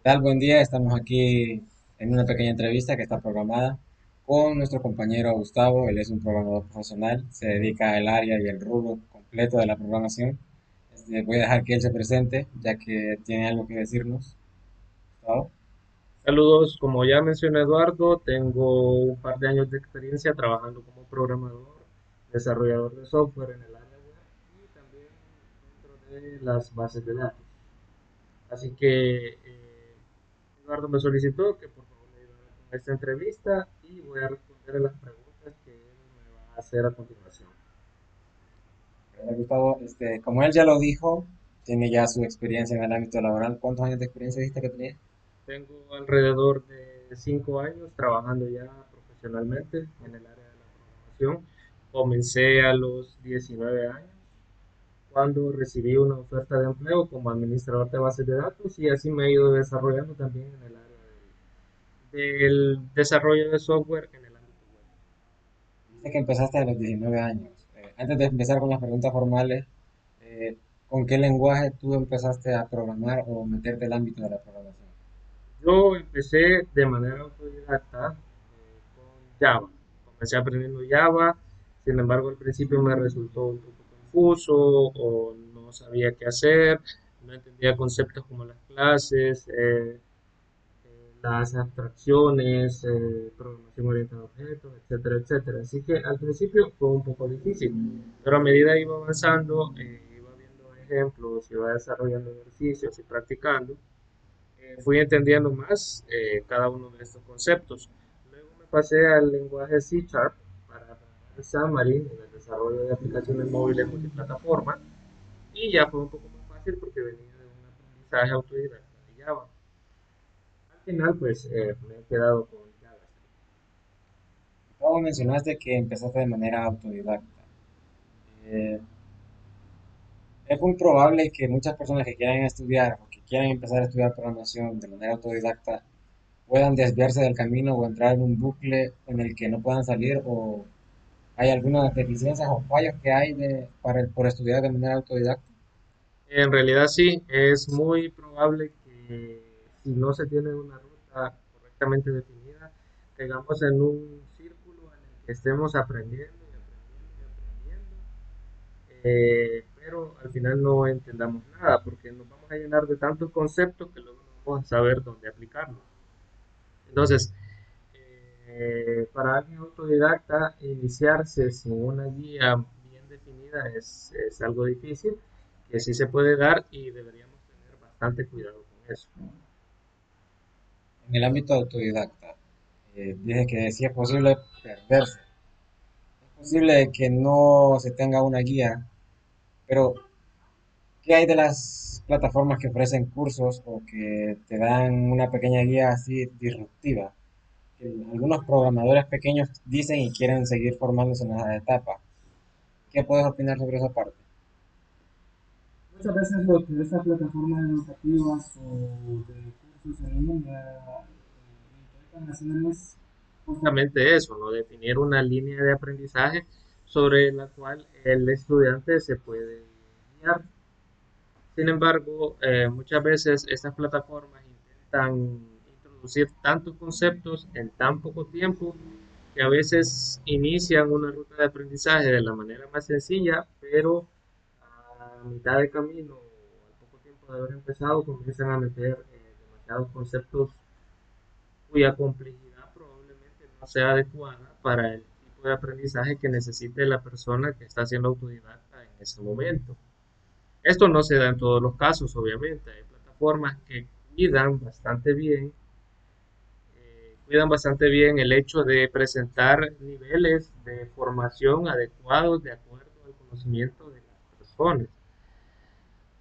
Tal? Buen día, estamos aquí en una pequeña entrevista que está programada con nuestro compañero Gustavo. Él es un programador profesional, se dedica al área y el rubro completo de la programación. Voy a dejar que él se presente, ya que tiene algo que decirnos. Gustavo. Saludos, como ya mencionó Eduardo, tengo un par de años de experiencia trabajando como programador, desarrollador de software en el área web y también dentro de las bases de datos. Así que Eduardo me solicitó que por favor le ayudara con esta entrevista y voy a responder a las preguntas que él me va a hacer a continuación. Gustavo, como él ya lo dijo, tiene ya su experiencia en el ámbito laboral. ¿Cuántos años de experiencia dijiste que tenía? Tengo alrededor de 5 años trabajando ya profesionalmente en el área de la programación. Comencé a los 19 años cuando recibí una oferta de empleo como administrador de bases de datos y así me he ido desarrollando también en el área del desarrollo de software en el ámbito web. Dice que empezaste a los 19 años. Antes de empezar con las preguntas formales, eh, ¿con qué lenguaje tú empezaste a programar o meterte al ámbito de la programación? Yo empecé de manera autodidacta con Java. Comencé aprendiendo Java, sin embargo al principio me resultó un poco confuso o no sabía qué hacer, no entendía conceptos como las clases, las abstracciones, programación orientada a objetos, etcétera, etcétera. Así que al principio fue un poco difícil, pero a medida que iba avanzando, iba viendo ejemplos, iba desarrollando ejercicios y practicando, fui entendiendo más cada uno de estos conceptos. Luego me pasé al lenguaje C Sharp para aprender Xamarin en el desarrollo de aplicaciones móviles multiplataforma y ya fue un poco más fácil porque venía de un aprendizaje autodidacta de Java. Al final, pues me he quedado con JavaScript. Como mencionaste que empezaste de manera autodidacta. Eh, es muy probable que muchas personas que quieran estudiar o que quieran empezar a estudiar programación de manera autodidacta puedan desviarse del camino o entrar en un bucle en el que no puedan salir o hay algunas deficiencias o fallos que hay por estudiar de manera autodidacta. En realidad sí, es muy probable que si no se tiene una ruta correctamente definida, caigamos en un círculo en el que estemos aprendiendo y aprendiendo y aprendiendo, pero al final no entendamos nada porque nos vamos a llenar de tantos conceptos que luego no vamos a saber dónde aplicarlos. Entonces, para alguien autodidacta, iniciarse sin una guía bien definida es algo difícil, que sí se puede dar y deberíamos tener bastante cuidado con eso. En el ámbito autodidacta, dije que sí es posible perderse. Es posible que no se tenga una guía, pero ¿qué hay de las plataformas que ofrecen cursos o que te dan una pequeña guía así disruptiva? Que algunos programadores pequeños dicen y quieren seguir formándose en esa etapa. ¿Qué puedes opinar sobre esa parte? Muchas veces lo que estas plataformas educativas o de cursos en línea intentan hacer es justamente eso, ¿no? Definir una línea de aprendizaje sobre la cual el estudiante se puede guiar. Sin embargo, muchas veces estas plataformas intentan introducir tantos conceptos en tan poco tiempo que a veces inician una ruta de aprendizaje de la manera más sencilla, pero a mitad de camino o al poco tiempo de haber empezado comienzan a meter demasiados conceptos cuya complejidad probablemente no sea adecuada para el tipo de aprendizaje que necesite la persona que está siendo autodidacta en ese momento. Esto no se da en todos los casos, obviamente. Hay plataformas que cuidan bastante bien el hecho de presentar niveles de formación adecuados de acuerdo al conocimiento de las personas.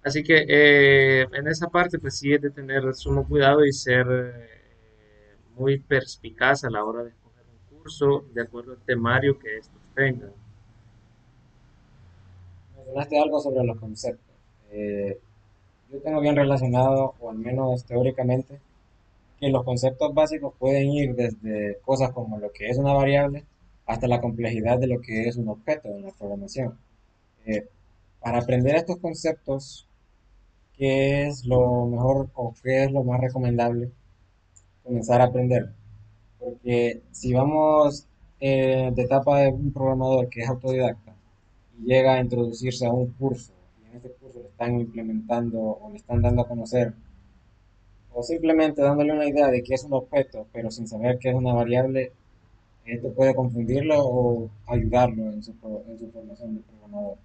Así que en esa parte, pues sí es de tener sumo cuidado y ser muy perspicaz a la hora de escoger un curso de acuerdo al temario que estos tengan. Mencionaste algo sobre los conceptos. Eh, yo tengo bien relacionado, o al menos teóricamente, que los conceptos básicos pueden ir desde cosas como lo que es una variable hasta la complejidad de lo que es un objeto en la programación. Eh, para aprender estos conceptos, qué es lo mejor o qué es lo más recomendable comenzar a aprender. Porque si vamos de etapa de un programador que es autodidacta y llega a introducirse a un curso y en ese curso le están implementando o le están dando a conocer o simplemente dándole una idea de que es un objeto, pero sin saber que es una variable, esto puede confundirlo o ayudarlo en su formación de programador.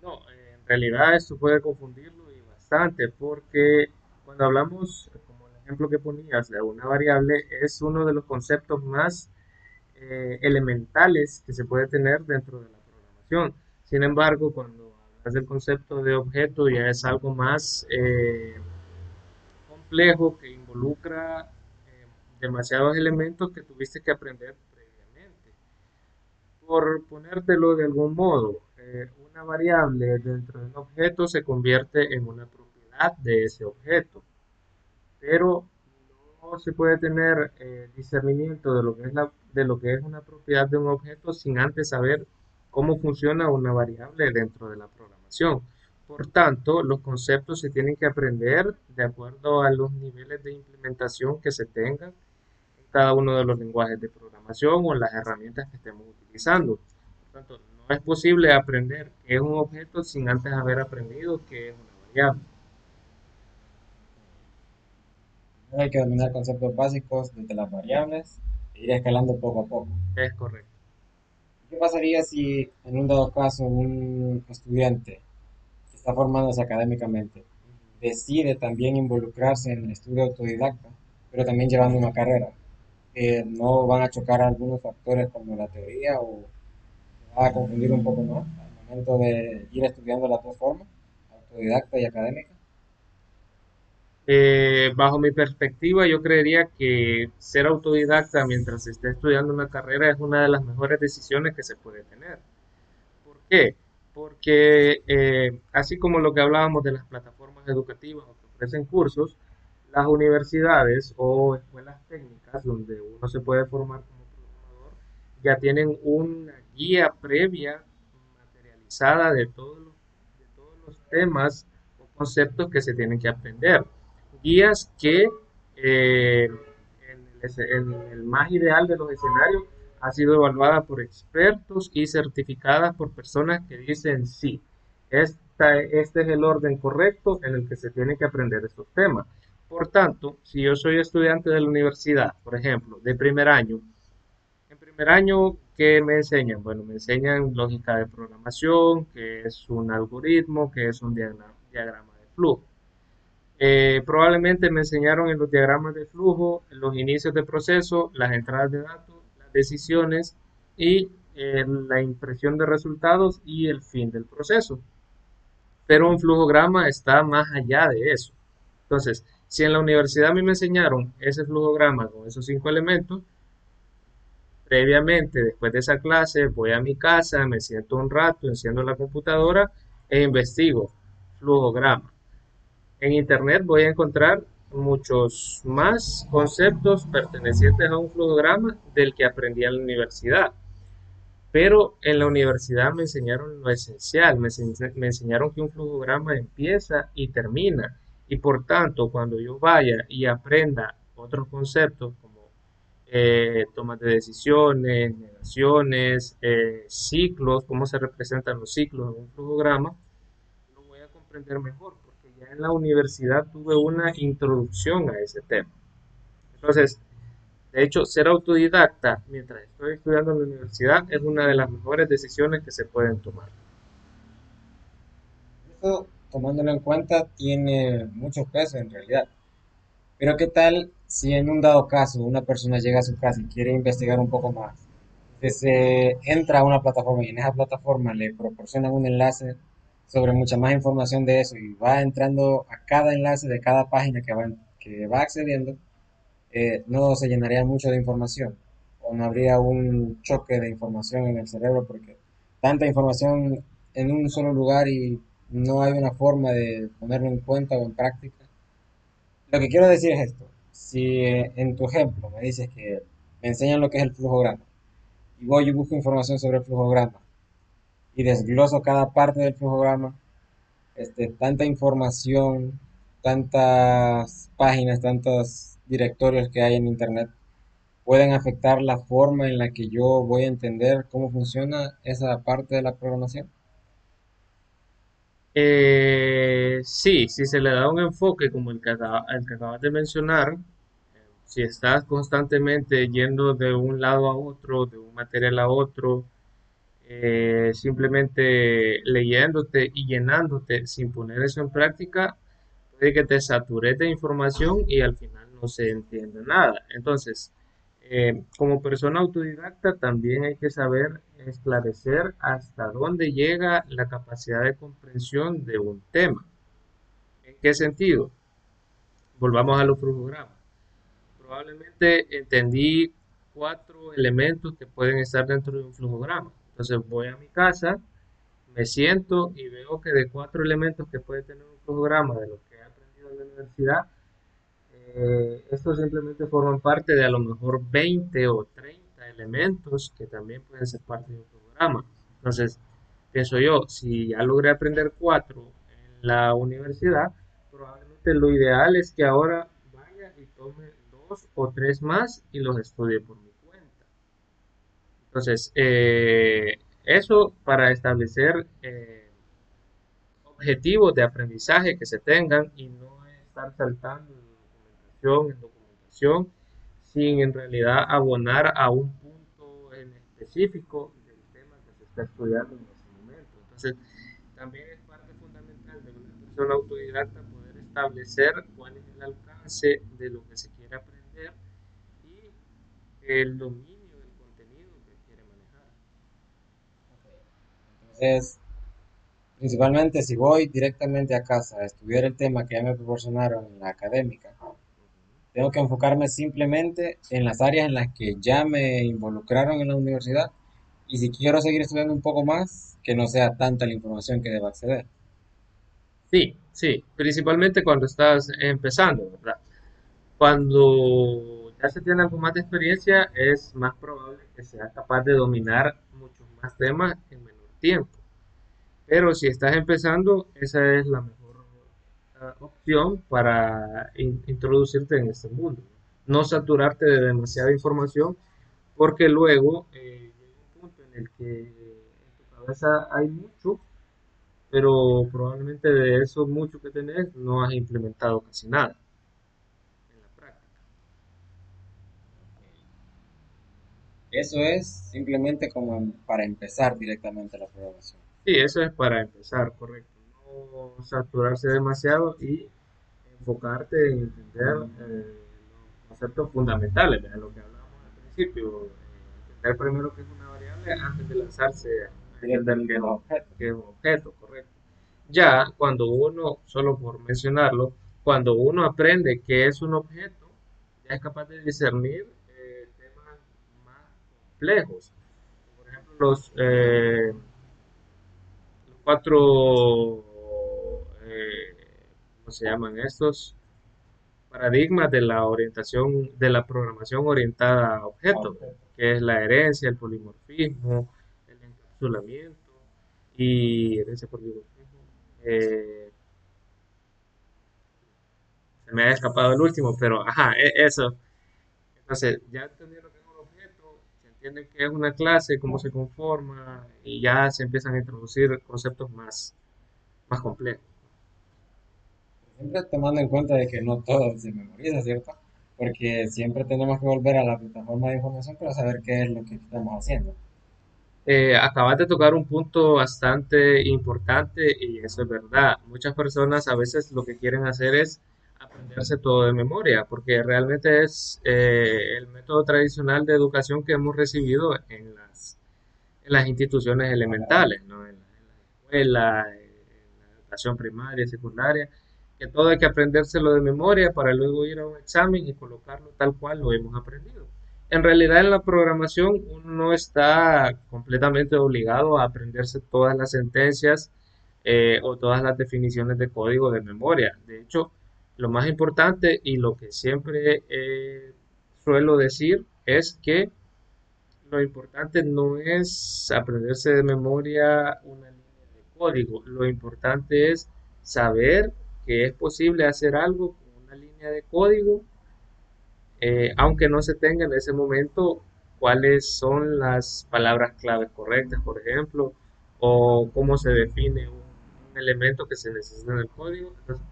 No, en realidad esto puede confundirlo y bastante, porque cuando hablamos, como el ejemplo que ponías, de una variable, es uno de los conceptos más elementales que se puede tener dentro de la programación. Sin embargo, cuando hablas del concepto de objeto, ya es algo más complejo que involucra demasiados elementos que tuviste que aprender previamente. Por ponértelo de algún modo, una variable dentro de un objeto se convierte en una propiedad de ese objeto, pero no se puede tener discernimiento de lo que es de lo que es una propiedad de un objeto sin antes saber cómo funciona una variable dentro de la programación. Por tanto, los conceptos se tienen que aprender de acuerdo a los niveles de implementación que se tengan en cada uno de los lenguajes de programación o las herramientas que estemos utilizando. Por tanto, no es posible aprender qué es un objeto sin antes haber aprendido qué es una variable. Hay que dominar conceptos básicos desde las variables e ir escalando poco a poco. Es correcto. ¿Qué pasaría si en un dado caso un estudiante que está formándose académicamente decide también involucrarse en el estudio autodidacta, pero también llevando una carrera? No van a chocar algunos factores como la teoría o se va a confundir un poco más al momento de ir estudiando las dos formas, autodidacta y académica. Bajo mi perspectiva, yo creería que ser autodidacta mientras se esté estudiando una carrera es una de las mejores decisiones que se puede tener. ¿Por qué? Porque así como lo que hablábamos de las plataformas educativas o que ofrecen cursos, las universidades o escuelas técnicas donde uno se puede formar como programador ya tienen una guía previa materializada de todos los temas o conceptos que se tienen que aprender. Guías que en el más ideal de los escenarios ha sido evaluada por expertos y certificada por personas que dicen sí, este es el orden correcto en el que se tiene que aprender estos temas. Por tanto, si yo soy estudiante de la universidad, por ejemplo, de primer año, en primer año, ¿qué me enseñan? Bueno, me enseñan lógica de programación, qué es un algoritmo, qué es un diagrama de flujo. Probablemente me enseñaron en los diagramas de flujo los inicios de proceso, las entradas de datos, las decisiones y la impresión de resultados y el fin del proceso. Pero un flujograma está más allá de eso. Entonces, si en la universidad a mí me enseñaron ese flujograma con esos 5 elementos, previamente, después de esa clase, voy a mi casa, me siento un rato, enciendo la computadora e investigo flujograma. En Internet voy a encontrar muchos más conceptos pertenecientes a un flujograma del que aprendí en la universidad. Pero en la universidad me enseñaron lo esencial, me enseñaron que un flujograma empieza y termina. Y por tanto, cuando yo vaya y aprenda otros conceptos como tomas de decisiones, negaciones, ciclos, cómo se representan los ciclos en un flujograma, lo voy a comprender mejor, porque ya en la universidad tuve una introducción a ese tema. Entonces, de hecho, ser autodidacta mientras estoy estudiando en la universidad es una de las mejores decisiones que se pueden tomar. Eso, tomándolo en cuenta, tiene mucho peso en realidad. Pero ¿qué tal si en un dado caso una persona llega a su casa y quiere investigar un poco más? Entonces entra a una plataforma y en esa plataforma le proporcionan un enlace sobre mucha más información de eso y va entrando a cada enlace de cada página que va accediendo, no se llenaría mucho de información o no habría un choque de información en el cerebro porque tanta información en un solo lugar y no hay una forma de ponerlo en cuenta o en práctica. Lo que quiero decir es esto. Si en tu ejemplo me dices que me enseñan lo que es el flujograma y voy y busco información sobre el flujograma y desgloso cada parte del flujograma, tanta información, tantas páginas, tantos directorios que hay en Internet, pueden afectar la forma en la que yo voy a entender cómo funciona esa parte de la programación. Sí, si se le da un enfoque como el que acabas de mencionar, si estás constantemente yendo de un lado a otro, de un material a otro, simplemente leyéndote y llenándote sin poner eso en práctica, puede que te satures de información y al final no se entienda nada. Entonces, como persona autodidacta también hay que saber esclarecer hasta dónde llega la capacidad de comprensión de un tema. ¿En qué sentido? Volvamos a los flujogramas. Probablemente entendí cuatro elementos que pueden estar dentro de un flujograma. Entonces voy a mi casa, me siento y veo que de cuatro elementos que puede tener un flujograma de lo que he aprendido en la universidad, estos simplemente forman parte de a lo mejor 20 o 30 elementos que también pueden ser parte de un programa. Entonces, pienso yo, si ya logré aprender cuatro en la universidad, probablemente lo ideal es que ahora vaya y tome dos o tres más y los estudie por mi cuenta. Entonces, eso para establecer objetivos de aprendizaje que se tengan y no estar saltando de documentación en documentación sin en realidad abonar a un punto en específico del tema que se está estudiando en ese momento. Entonces, también es parte fundamental de una persona autodidacta poder establecer cuál es el alcance de lo que se quiere aprender y el dominio del contenido que quiere manejar. Entonces, principalmente si voy directamente a casa a estudiar el tema que ya me proporcionaron en la académica, tengo que enfocarme simplemente en las áreas en las que ya me involucraron en la universidad y si quiero seguir estudiando un poco más, que no sea tanta la información que deba acceder. Sí, sí, principalmente cuando estás empezando, ¿verdad? Cuando ya se tiene algo más de experiencia, es más probable que sea capaz de dominar muchos más temas en menor tiempo. Pero si estás empezando, esa es la mejor opción para introducirte en este mundo. No saturarte de demasiada información, porque luego llega un punto en el que en tu cabeza hay mucho, pero probablemente de eso mucho que tenés no has implementado casi nada en la práctica. Eso es simplemente como para empezar directamente la programación. Sí, eso es para empezar, correcto. No saturarse demasiado y enfocarte en entender los conceptos fundamentales, de lo que hablábamos al principio. Entender primero qué es una variable antes de lanzarse a entender Directamente los objetos. qué es un objeto, correcto. Ya cuando uno, solo por mencionarlo, cuando uno aprende qué es un objeto, ya es capaz de discernir temas más complejos. Por ejemplo, los cuatro, ¿cómo se llaman estos? Paradigmas de la orientación, de la programación orientada a objetos, que es la herencia, el polimorfismo, el encapsulamiento y herencia polimorfismo. Eh, Se me ha escapado el último, pero ajá, eso. Entonces, ya entendiendo que es un objeto, se entiende que es una clase, cómo se conforma, y ya se empiezan a introducir conceptos más complejos. Siempre tomando en cuenta de que no todo se memoriza, ¿cierto? Porque siempre tenemos que volver a la plataforma de información para saber qué es lo que estamos haciendo. Acabas de tocar un punto bastante importante y eso es verdad. Muchas personas a veces lo que quieren hacer es aprenderse todo de memoria, porque realmente es el método tradicional de educación que hemos recibido en las instituciones elementales, ¿no? En la escuela, en la educación primaria, secundaria, que todo hay que aprendérselo de memoria para luego ir a un examen y colocarlo tal cual lo hemos aprendido. En realidad en la programación uno no está completamente obligado a aprenderse todas las sentencias o todas las definiciones de código de memoria. De hecho, lo más importante y lo que siempre suelo decir es que lo importante no es aprenderse de memoria una línea de código, lo importante es saber que es posible hacer algo con una línea de código, aunque no se tenga en ese momento cuáles son las palabras claves correctas, por ejemplo, o cómo se define un elemento que se necesita en el código. Entonces,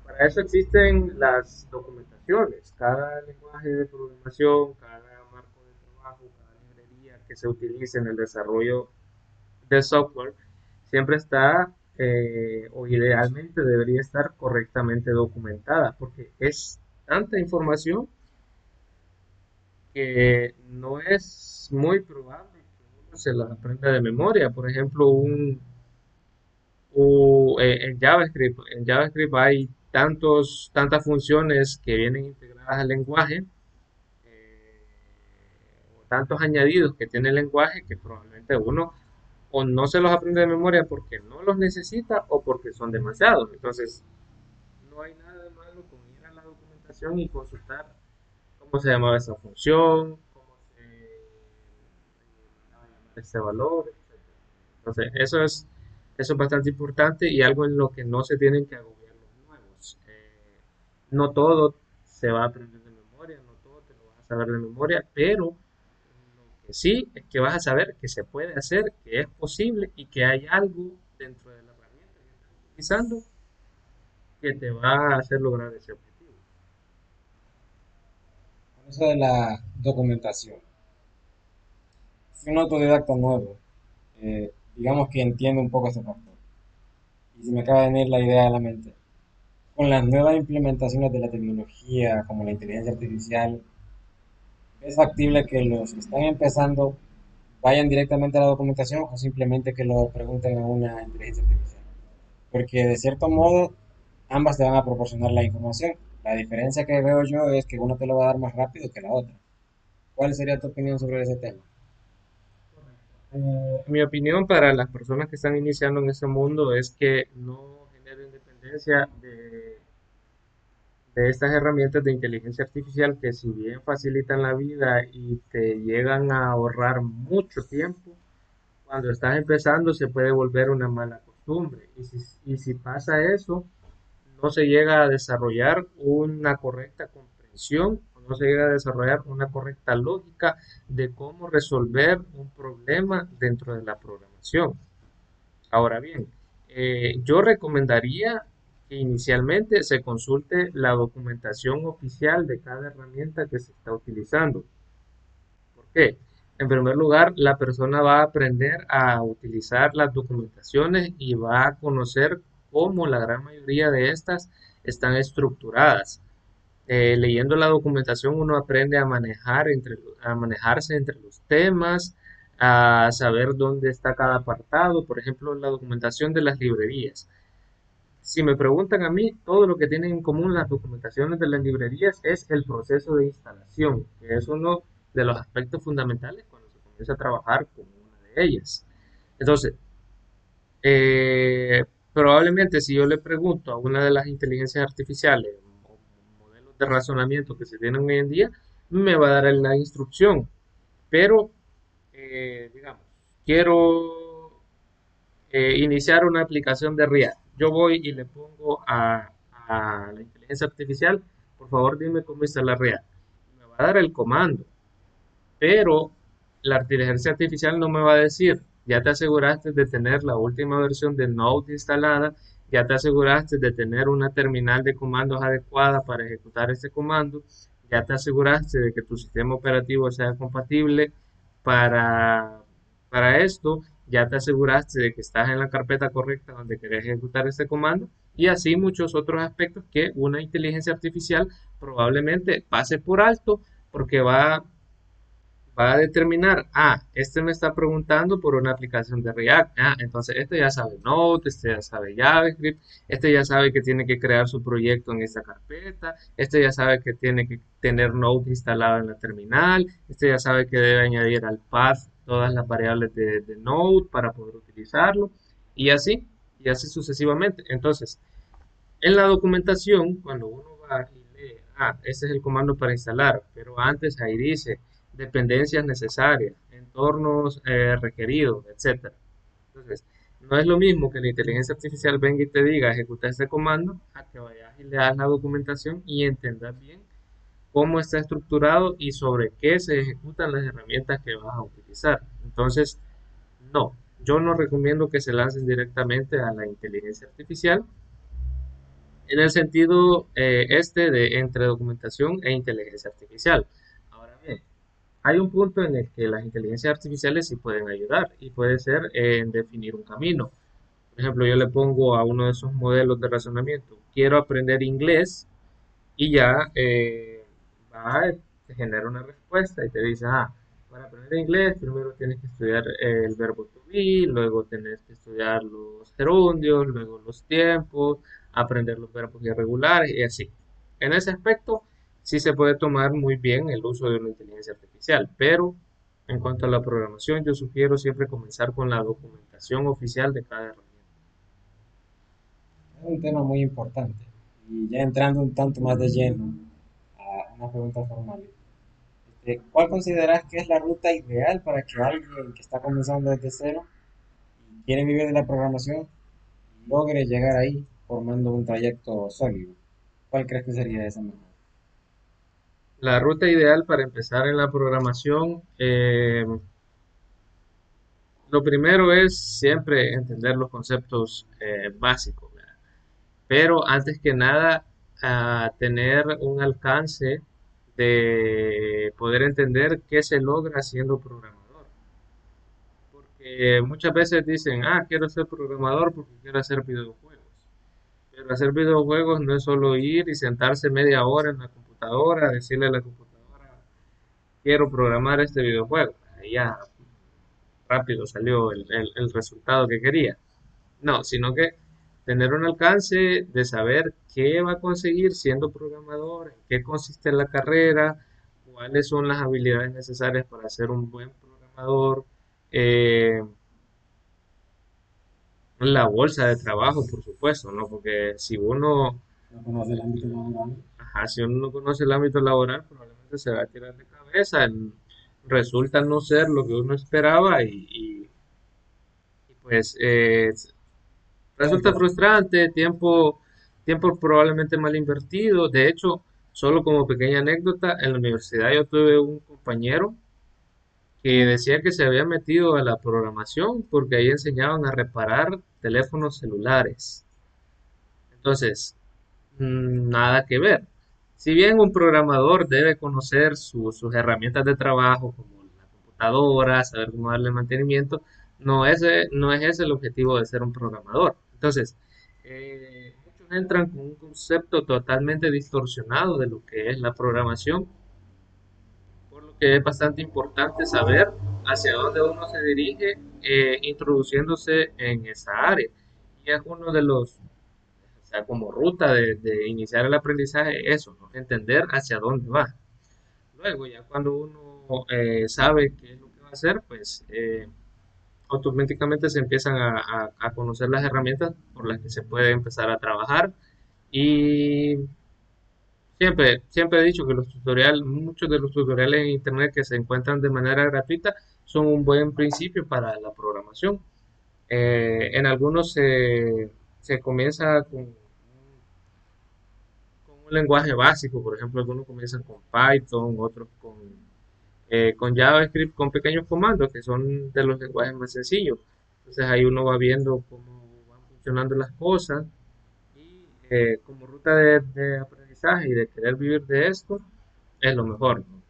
para eso existen las documentaciones. Cada lenguaje de programación, cada marco de trabajo, cada librería que se utilice en el desarrollo de software siempre está o idealmente debería estar correctamente documentada porque es tanta información que no es muy probable que uno se las aprenda de memoria. Por ejemplo, en JavaScript hay tantas funciones que vienen integradas al lenguaje, eh, o tantos añadidos que tiene el lenguaje que probablemente uno o no se los aprende de memoria porque no los necesita o porque son demasiados. Entonces, no hay nada de malo con ir a la documentación y consultar cómo se llamaba esa función, cómo se va a llamar este valor, etcétera. Entonces, eso es bastante importante y algo en lo que no se tienen que agobiar los nuevos. No todo se va a aprender de memoria, no todo te lo vas a saber de memoria, pero lo que sí es que vas a saber que se puede hacer, que es posible y que hay algo dentro de la herramienta que estás utilizando que te va a hacer lograr ese objetivo. Con eso de la documentación. Si un autodidacta nuevo, digamos que entiende un poco este factor, y se me acaba de venir la idea a la mente, con las nuevas implementaciones de la tecnología, como la inteligencia artificial, ¿es factible que los que están empezando vayan directamente a la documentación o simplemente que lo pregunten a una inteligencia artificial? Porque de cierto modo ambas te van a proporcionar la información. La diferencia que veo yo es que uno te lo va a dar más rápido que la otra. ¿Cuál sería tu opinión sobre ese tema? Mi opinión para las personas que están iniciando en ese mundo es que no generen dependencia de estas herramientas de inteligencia artificial que si bien facilitan la vida y te llegan a ahorrar mucho tiempo, cuando estás empezando se puede volver una mala costumbre. Y si pasa eso, no se llega a desarrollar una correcta comprensión, no se llega a desarrollar una correcta lógica de cómo resolver un problema dentro de la programación. Ahora bien, yo recomendaría que inicialmente se consulte la documentación oficial de cada herramienta que se está utilizando. ¿Por qué? En primer lugar, la persona va a aprender a utilizar las documentaciones y va a conocer cómo la gran mayoría de estas están estructuradas. Leyendo la documentación uno aprende a manejarse entre los temas, a saber dónde está cada apartado, por ejemplo, la documentación de las librerías. Si me preguntan a mí, todo lo que tienen en común las documentaciones de las librerías es el proceso de instalación, que es uno de los aspectos fundamentales cuando se comienza a trabajar con una de ellas. Entonces, probablemente si yo le pregunto a una de las inteligencias artificiales o modelos de razonamiento que se tienen hoy en día, me va a dar la instrucción. Pero, digamos, quiero iniciar una aplicación de React. Yo voy y le pongo a la inteligencia artificial, por favor dime cómo instalar React. Me va a dar el comando, pero la inteligencia artificial no me va a decir, ya te aseguraste de tener la última versión de Node instalada, ya te aseguraste de tener una terminal de comandos adecuada para ejecutar ese comando, ya te aseguraste de que tu sistema operativo sea compatible para, para esto, ya te aseguraste de que estás en la carpeta correcta donde querés ejecutar este comando y así muchos otros aspectos que una inteligencia artificial probablemente pase por alto porque va a determinar, este me está preguntando por una aplicación de React, entonces este ya sabe Node, este ya sabe JavaScript, este ya sabe que tiene que crear su proyecto en esta carpeta, este ya sabe que tiene que tener Node instalado en la terminal, este ya sabe que debe añadir al path todas las variables de Node para poder utilizarlo, y así sucesivamente. Entonces, en la documentación, cuando uno va y lee, ese es el comando para instalar, pero antes ahí dice dependencias necesarias, entornos requeridos, etcétera. Entonces, No es lo mismo que la inteligencia artificial venga y te diga ejecuta este comando, a que vayas y le das la documentación y entendas bien cómo está estructurado y sobre qué se ejecutan las herramientas que vas a utilizar. Entonces, no, yo no recomiendo que se lancen directamente a la inteligencia artificial en el sentido de entre documentación e inteligencia artificial. Ahora bien, hay un punto en el que las inteligencias artificiales sí pueden ayudar y puede ser en definir un camino. Por ejemplo, yo le pongo a uno de esos modelos de razonamiento, quiero aprender inglés y ya va, te genera una respuesta y te dice, para aprender inglés primero tienes que estudiar el verbo to be, luego tienes que estudiar los gerundios, luego los tiempos, aprender los verbos irregulares y así. En ese aspecto sí se puede tomar muy bien el uso de una inteligencia artificial, pero en cuanto a la programación, yo sugiero siempre comenzar con la documentación oficial de cada herramienta. Es un tema muy importante. Y ya entrando un tanto más de lleno a una pregunta formal. ¿Cuál consideras que es la ruta ideal para que alguien que está comenzando desde cero y quiere vivir de la programación logre llegar ahí formando un trayecto sólido? ¿Cuál crees que sería esa mejor? La ruta ideal para empezar en la programación, lo primero es siempre entender los conceptos básicos, ¿verdad? Pero antes que nada, tener un alcance de poder entender qué se logra siendo programador. Porque muchas veces dicen, quiero ser programador porque quiero hacer videojuegos. Pero hacer videojuegos no es solo ir y sentarse media hora en la computadora, decirle a la computadora, quiero programar este videojuego. Ahí ya rápido salió el resultado que quería. No, sino que tener un alcance de saber qué va a conseguir siendo programador, en qué consiste la carrera, cuáles son las habilidades necesarias para ser un buen programador, eh, la bolsa de trabajo, por supuesto, ¿no? Porque si uno, No conoce el ámbito laboral. si uno no conoce el ámbito laboral, probablemente se va a tirar de cabeza, resulta no ser lo que uno esperaba y pues resulta Tiempo. frustrante, tiempo probablemente mal invertido. De hecho, solo como pequeña anécdota, en la universidad yo tuve un compañero que decía que se había metido a la programación porque ahí enseñaban a reparar teléfonos celulares. Entonces, nada que ver. Si bien un programador debe conocer sus herramientas de trabajo, como la computadora, saber cómo darle mantenimiento, no es ese el objetivo de ser un programador. Entonces, muchos entran con un concepto totalmente distorsionado de lo que es la programación, por lo que es bastante importante saber hacia dónde uno se dirige introduciéndose en esa área. Y es uno de los o sea, como ruta de iniciar el aprendizaje, eso, ¿no? Entender hacia dónde va. Luego, ya cuando uno sabe qué es lo que va a hacer, pues automáticamente se empiezan a conocer las herramientas por las que se puede empezar a trabajar. Y siempre he dicho que muchos de los tutoriales en internet que se encuentran de manera gratuita son un buen principio para la programación. En algunos se comienza con un lenguaje básico, por ejemplo, algunos comienzan con Python, otros con JavaScript, con pequeños comandos, que son de los lenguajes más sencillos. Entonces ahí uno va viendo cómo van funcionando las cosas y como ruta de aprendizaje y de querer vivir de esto, es lo mejor, ¿no?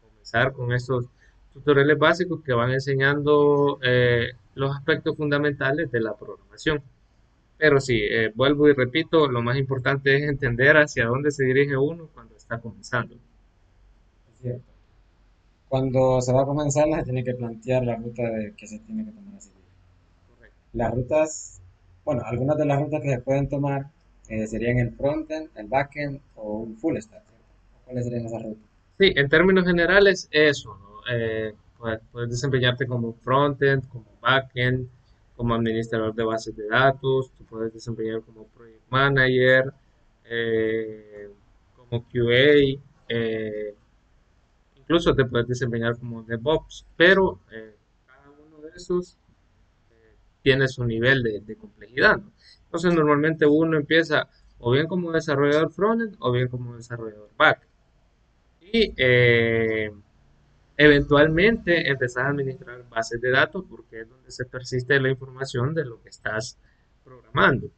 Comenzar con estos tutoriales básicos que van enseñando los aspectos fundamentales de la programación. Pero sí, vuelvo y repito, lo más importante es entender hacia dónde se dirige uno cuando está comenzando. Es cierto. Cuando se va a comenzar, se tiene que plantear la ruta que se tiene que tomar a seguir. Correcto. Las rutas, bueno, algunas de las rutas que se pueden tomar serían el frontend, el backend o un full stack, ¿cierto? ¿Cuáles serían esas rutas? Sí, en términos generales, eso, ¿no? Puedes desempeñarte como frontend, como backend, como administrador de bases de datos, tú puedes desempeñar como project manager, eh, como QA, incluso te puedes desempeñar como DevOps, pero cada uno de esos tiene su nivel de complejidad, ¿no? Entonces normalmente uno empieza o bien como desarrollador frontend o bien como desarrollador back. Y eventualmente empezás a administrar bases de datos porque es donde se persiste la información de lo que estás programando.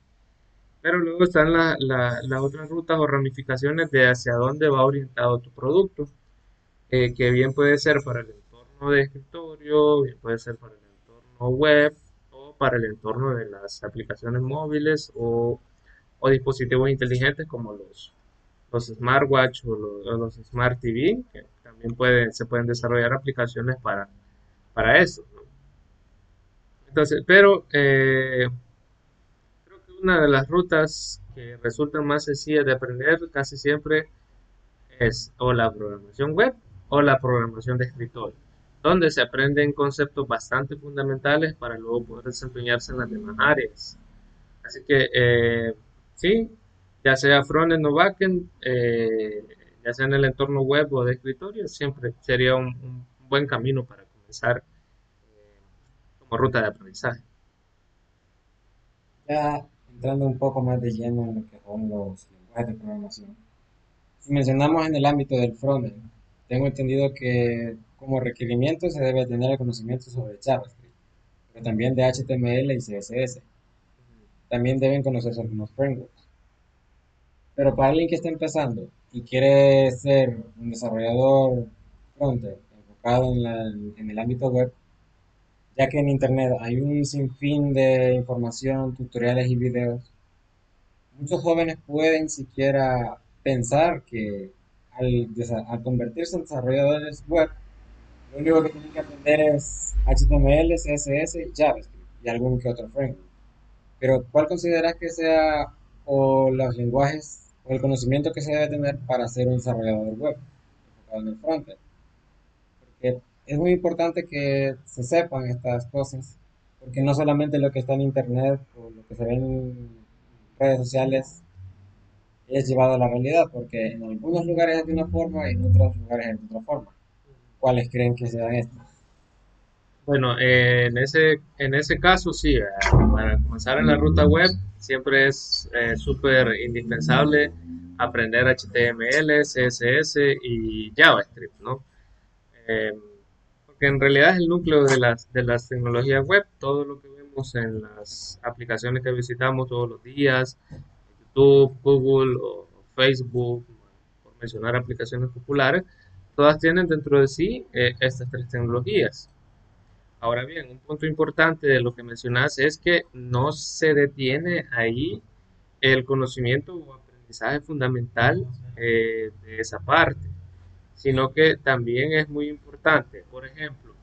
Pero luego están las otras rutas o ramificaciones de hacia dónde va orientado tu producto, que bien puede ser para el entorno de escritorio, bien puede ser para el entorno web o para el entorno de las aplicaciones móviles o dispositivos inteligentes como los smartwatch o los smart TV, que también se pueden desarrollar aplicaciones para eso, ¿no? Entonces, pero creo que una de las rutas que resultan más sencillas de aprender casi siempre es o la programación web o la programación de escritorio, donde se aprenden conceptos bastante fundamentales para luego poder desempeñarse en las demás áreas. Así que sí, ya sea frontend o backend, ya sea en el entorno web o de escritorio, siempre sería un buen camino para comenzar como ruta de aprendizaje. Ya entrando un poco más de lleno en lo que son los lenguajes de programación. Si mencionamos en el ámbito del frontend, tengo entendido que como requerimiento se debe tener el conocimiento sobre JavaScript, pero también de HTML y CSS. También deben conocerse algunos frameworks. Pero para alguien que está empezando y quiere ser un desarrollador frontend enfocado en el ámbito web, ya que en Internet hay un sinfín de información, tutoriales y videos, muchos jóvenes pueden siquiera pensar que al convertirse en desarrolladores web, lo único que tienen que aprender es HTML, CSS y JavaScript y algún que otro framework. Pero ¿cuál consideras que sea o los lenguajes o el conocimiento que se debe tener para ser un desarrollador web enfocado en el frontend? Porque es muy importante que se sepan estas cosas, porque no solamente lo que está en internet o lo que se ve en redes sociales es llevado a la realidad, porque en algunos lugares es de una forma y en otros lugares es de otra forma. ¿Cuáles creen que sean estos? Bueno, en ese caso sí, para comenzar en la ruta web siempre es súper indispensable aprender HTML, CSS y JavaScript, ¿no? Eh, Porque en realidad es el núcleo de las tecnologías web, todo lo que vemos en las aplicaciones que visitamos todos los días, YouTube, Google o Facebook, por mencionar aplicaciones populares, todas tienen dentro de sí estas tres tecnologías. Ahora bien, un punto importante de lo que mencionas es que no se detiene ahí el conocimiento o aprendizaje fundamental de esa parte, sino que también es muy importante, por ejemplo,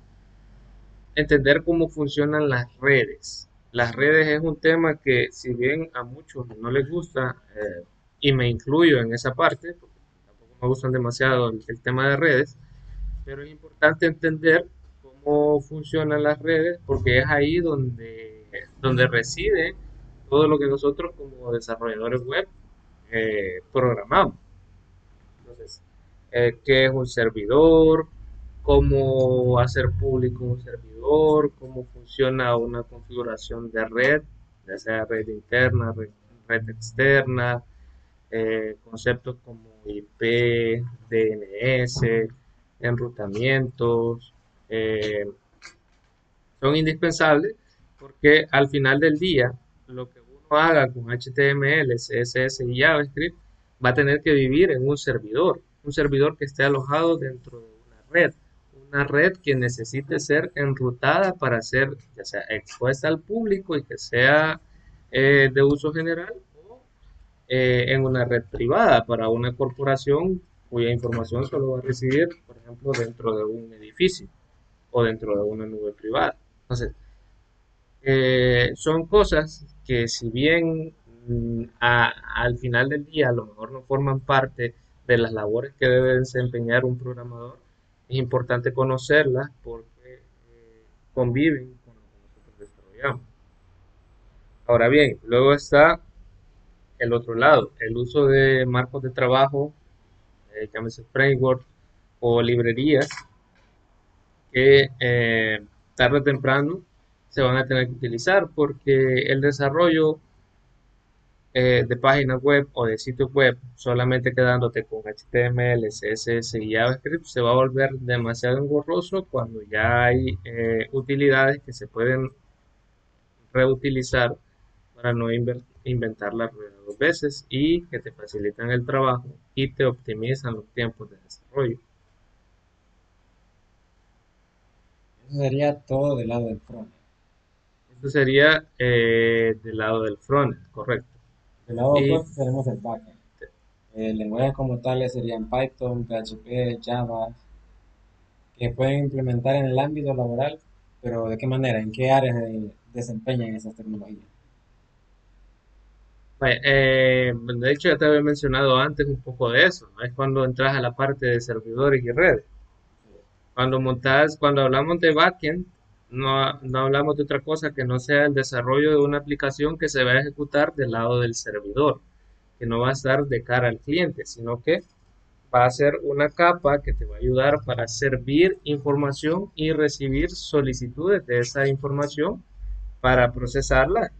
entender cómo funcionan las redes. Las redes es un tema que si bien a muchos no les gusta, y me incluyo en esa parte, porque tampoco me gustan demasiado el tema de redes, pero es importante entender cómo funcionan las redes porque es ahí donde reside todo lo que nosotros como desarrolladores web programamos. Entonces, ¿qué es un servidor? ¿Cómo hacer público un servidor? ¿Cómo funciona una configuración de red? Ya sea red interna, red externa, conceptos como IP, DNS, enrutamientos, eh, son indispensables porque al final del día lo que uno haga con HTML, CSS y JavaScript va a tener que vivir en un servidor que esté alojado dentro de una red que necesite ser enrutada para ser ya sea expuesta al público y que sea de uso general o en una red privada para una corporación cuya información solo va a recibir, por ejemplo, dentro de un edificio o dentro de una nube privada. Entonces, son cosas que si bien al final del día a lo mejor no forman parte de las labores que debe desempeñar un programador, es importante conocerlas porque conviven con lo que nosotros desarrollamos. Ahora bien, luego está el otro lado, el uso de marcos de trabajo, llámese framework o librerías que tarde o temprano se van a tener que utilizar porque el desarrollo de páginas web o de sitios web solamente quedándote con HTML, CSS y JavaScript se va a volver demasiado engorroso cuando ya hay utilidades que se pueden reutilizar para no inventar la rueda dos veces y que te facilitan el trabajo y te optimizan los tiempos de desarrollo. Eso sería todo del lado del front. Esto sería del lado del front, correcto. Del lado Y opuesto tenemos el backend. Lenguajes como tales serían Python, PHP, Java, que pueden implementar en el ámbito laboral, pero ¿de qué manera? ¿En qué áreas desempeñan esas tecnologías? vaya, de hecho ya te había mencionado antes un poco de eso, ¿no? Es cuando entras a la parte de servidores y redes. Cuando hablamos de backend, no hablamos de otra cosa que no sea el desarrollo de una aplicación que se va a ejecutar del lado del servidor, que no va a estar de cara al cliente, sino que va a ser una capa que te va a ayudar para servir información y recibir solicitudes de esa información para procesarla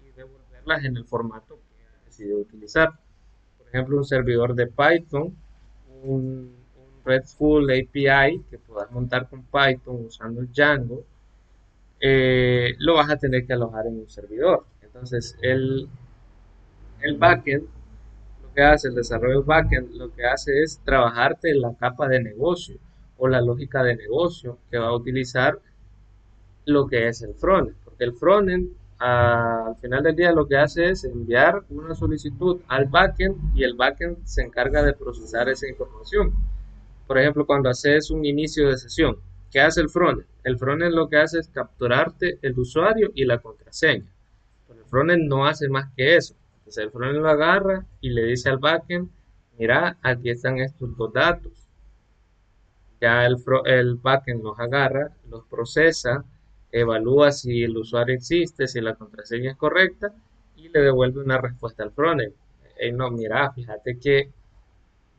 y devolverlas en el formato que has decidido utilizar. Por ejemplo, un servidor de Python, un RESTful API que puedas montar con Python usando Django, lo vas a tener que alojar en un servidor. Entonces, el backend, lo que hace el desarrollo backend, lo que hace es trabajarte en la capa de negocio o la lógica de negocio que va a utilizar lo que es el frontend, porque el frontend al final del día lo que hace es enviar una solicitud al backend y el backend se encarga de procesar esa información. Por ejemplo, cuando haces un inicio de sesión, ¿qué hace el frontend? El frontend lo que hace es capturarte el usuario y la contraseña. Pero el frontend no hace más que eso. Entonces el frontend lo agarra y le dice al backend, mira, aquí están estos dos datos. Ya el backend los agarra, los procesa, evalúa si el usuario existe, si la contraseña es correcta y le devuelve una respuesta al frontend. No, mira, fíjate que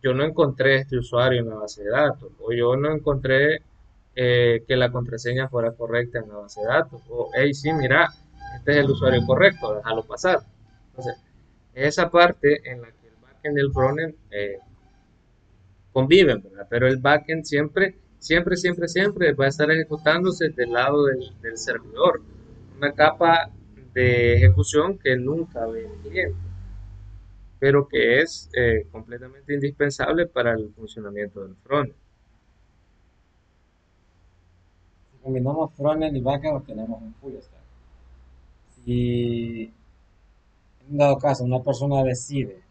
yo no encontré este usuario en la base de datos o yo no encontré que la contraseña fuera correcta en la base de datos o hey, sí, mira, este es el usuario correcto, déjalo pasar. Entonces, esa parte en la que el backend y el frontend conviven, ¿verdad? Pero el backend siempre va a estar ejecutándose del lado del servidor, una capa de ejecución que nunca ve el cliente, pero que es completamente indispensable para el funcionamiento del front. Si combinamos frontend y backend, obtenemos un full stack. Si en dado caso una persona decide,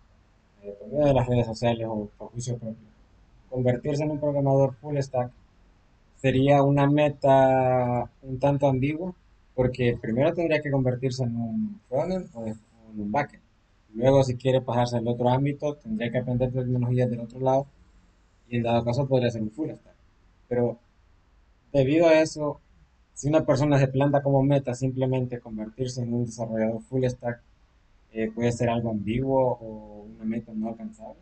por medio de las redes sociales o por juicio propio, convertirse en un programador full stack, sería una meta un tanto ambigua, porque primero tendría que convertirse en un frontend o en un backend. Luego, si quiere pasarse al otro ámbito, tendría que aprender tecnologías del otro lado y en dado caso podría ser un full stack. Pero debido a eso, si una persona se planta como meta simplemente convertirse en un desarrollador full stack, puede ser algo ambiguo o una meta no alcanzable.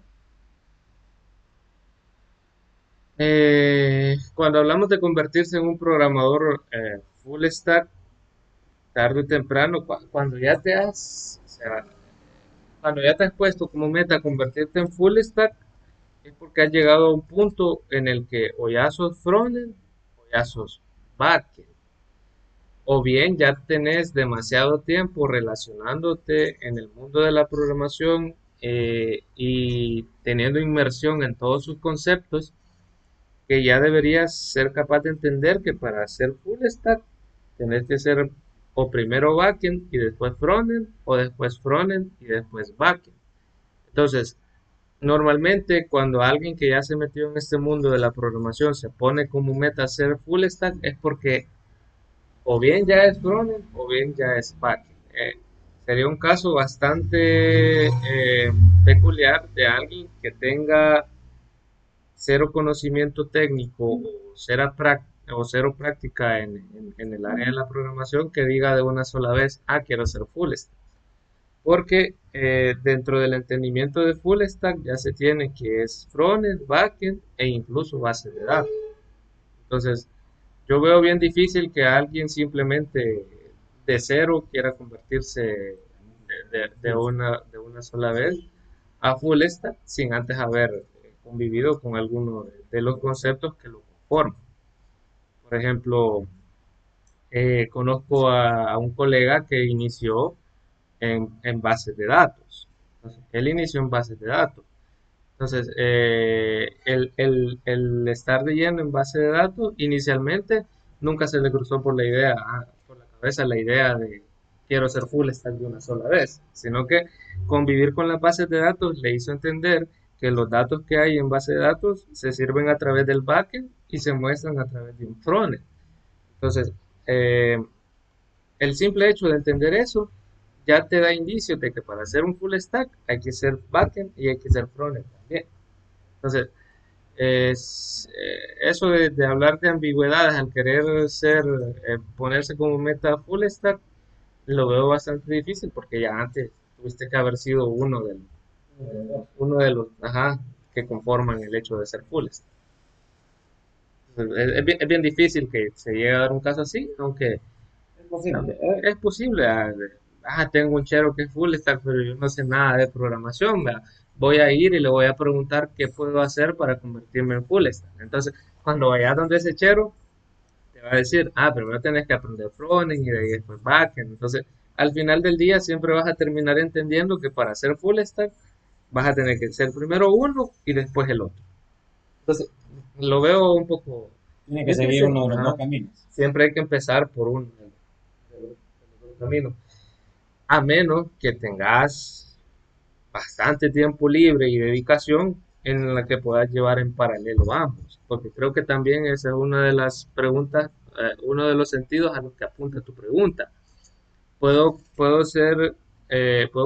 Cuando hablamos de convertirse en un programador full stack, tarde o temprano, cuando ya te has, o sea, cuando ya te has puesto como meta convertirte en full stack, es porque has llegado a un punto en el que o ya sos frontend o ya sos backend. O bien ya tenés demasiado tiempo relacionándote en el mundo de la programación y teniendo inmersión en todos sus conceptos, que ya deberías ser capaz de entender que para hacer full stack tenés que ser o primero backend y después frontend, o después frontend y después backend. Entonces, normalmente cuando alguien que ya se metió en este mundo de la programación se pone como meta hacer full stack es porque o bien ya es frontend o bien ya es backend. Sería un caso bastante peculiar de alguien que tenga cero conocimiento técnico o cero práctica en el área de la programación que diga de una sola vez, ah, quiero ser full stack. Porque dentro del entendimiento de full stack ya se tiene que es frontend, backend e incluso base de datos. Entonces, Yo veo bien difícil que alguien simplemente de cero quiera convertirse de una sola vez a full stack sin antes haber convivido con alguno de los conceptos que lo conforman. Por ejemplo, conozco a un colega que inició en bases de datos. Entonces, él inició en bases de datos. Entonces, el estar leyendo en base de datos, inicialmente nunca se le cruzó por la idea, por la cabeza la idea de quiero ser full stack de una sola vez, sino que convivir con las bases de datos le hizo entender que los datos que hay en base de datos se sirven a través del backend y se muestran a través de un frontend. Entonces, eh, el simple hecho de entender eso ya te da indicios de que para hacer un full stack hay que ser backend y hay que ser frontend también. Entonces, eso de hablar de ambigüedades al querer ser, ponerse como meta full stack, lo veo bastante difícil porque ya antes tuviste que haber sido uno de los ajá, que conforman el hecho de ser full stack. Entonces, es bien difícil que se llegue a dar un caso así, aunque Es posible. es posible. Tengo un chero que es full stack, pero yo no sé nada de programación. ¿Verdad? Voy a ir y le voy a preguntar qué puedo hacer para convertirme en full stack. Entonces, cuando vayas donde ese chero, te va a decir, primero tenés que aprender frontend y de ahí después backend. Entonces, al final del día siempre vas a terminar entendiendo que para ser full stack vas a tener que ser primero uno y después el otro. Entonces, lo veo un poco Tiene que seguir difícil. uno de los dos Ajá. caminos. Siempre hay que empezar por uno de los dos caminos. A menos que tengas bastante tiempo libre y dedicación en la que puedas llevar en paralelo ambos. Porque creo que también esa es una de las preguntas, uno de los sentidos a los que apunta tu pregunta. ¿Puedo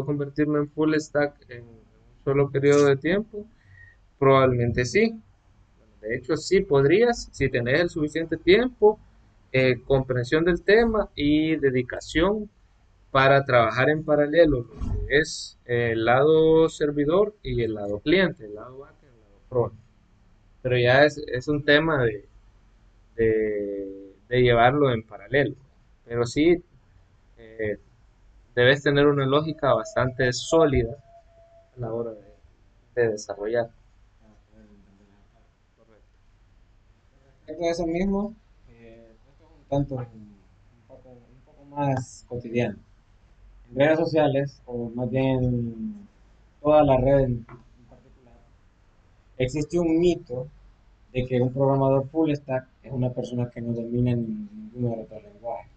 convertirme en full stack en un solo periodo de tiempo? Probablemente sí. De hecho, sí podrías, si tenés el suficiente tiempo, comprensión del tema y dedicación para trabajar en paralelo lo que es el lado servidor y el lado cliente, el lado backend, el lado front. Pero ya es un tema de llevarlo en paralelo. Pero sí, eh, debes tener una lógica bastante sólida a la hora de desarrollar. Para poder entender esa parte. Correcto. Respecto a eso mismo, esto es un poco más cotidiano. En redes sociales, o más bien toda la red en particular, existe un mito de que un programador full stack es una persona que no domina ninguno de los dos lenguajes.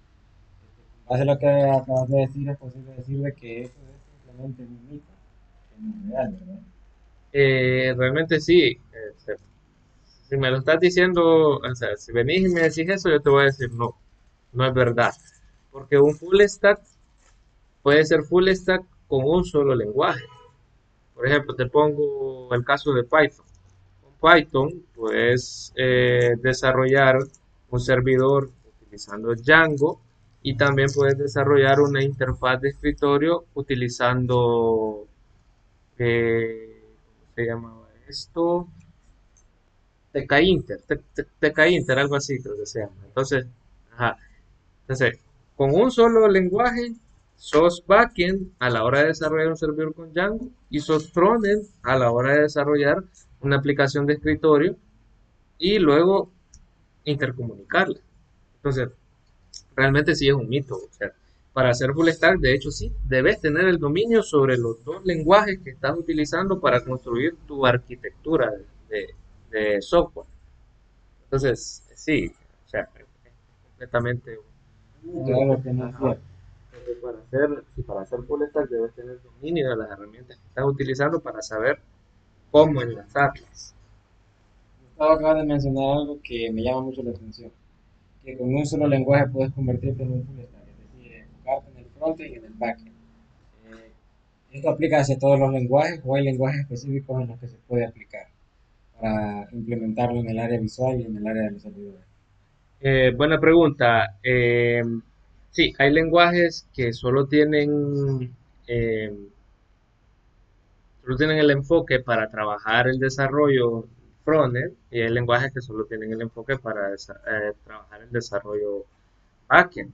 Con base a lo que acabas de decir, es posible decir de que eso es simplemente un mito, que no es real, ¿verdad? Realmente sí. Si me lo estás diciendo, o sea, si venís y me decís eso, yo te voy a decir no, no es verdad. Porque un full stack puede ser full stack con un solo lenguaje. Por ejemplo, te pongo el caso de Python. Con Python puedes desarrollar un servidor utilizando Django y también puedes desarrollar una interfaz de escritorio utilizando, ¿cómo se llamaba esto? TK Inter, algo así creo que se llama. Entonces, ajá. Entonces, con un solo lenguaje, sos backend a la hora de desarrollar un servidor con Django y sos frontend a la hora de desarrollar una aplicación de escritorio y luego intercomunicarla. Entonces, realmente sí es un mito. O sea, para hacer full stack, de hecho sí, debes tener el dominio sobre los dos lenguajes que estás utilizando para construir tu arquitectura de software. Entonces, sí, o sea, es completamente un Claro mito. que no es Ajá. cierto. Porque para hacer full stack debes tener dominio de las herramientas que estás utilizando para saber cómo enlazarlas. Gustavo acaba de mencionar algo que me llama mucho la atención, que con un solo lenguaje puedes convertirte en un full stack, es decir, enfocarte en el frontend y en el backend. Eh, ¿Esto aplica hacia todos los lenguajes o hay lenguajes específicos en los que se puede aplicar para implementarlo en el área visual y en el área de los servidores? Buena pregunta. Sí, hay lenguajes que solo tienen el enfoque para trabajar el desarrollo frontend y hay lenguajes que solo tienen el enfoque para trabajar el desarrollo backend.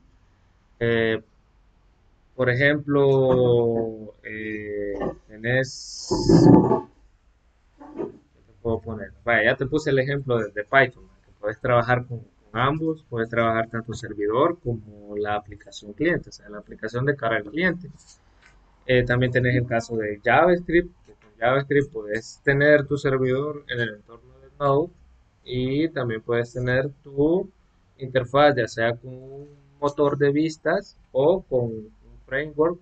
Eh, por ejemplo, tenés, ¿qué te puedo poner? Vaya, ya te puse el ejemplo de Python, que puedes trabajar con ambos, puedes trabajar tanto servidor como la aplicación cliente, o sea, la aplicación de cara al cliente. También tenés el caso de JavaScript, que con JavaScript puedes tener tu servidor en el entorno de Node y también puedes tener tu interfaz, ya sea con un motor de vistas o con un framework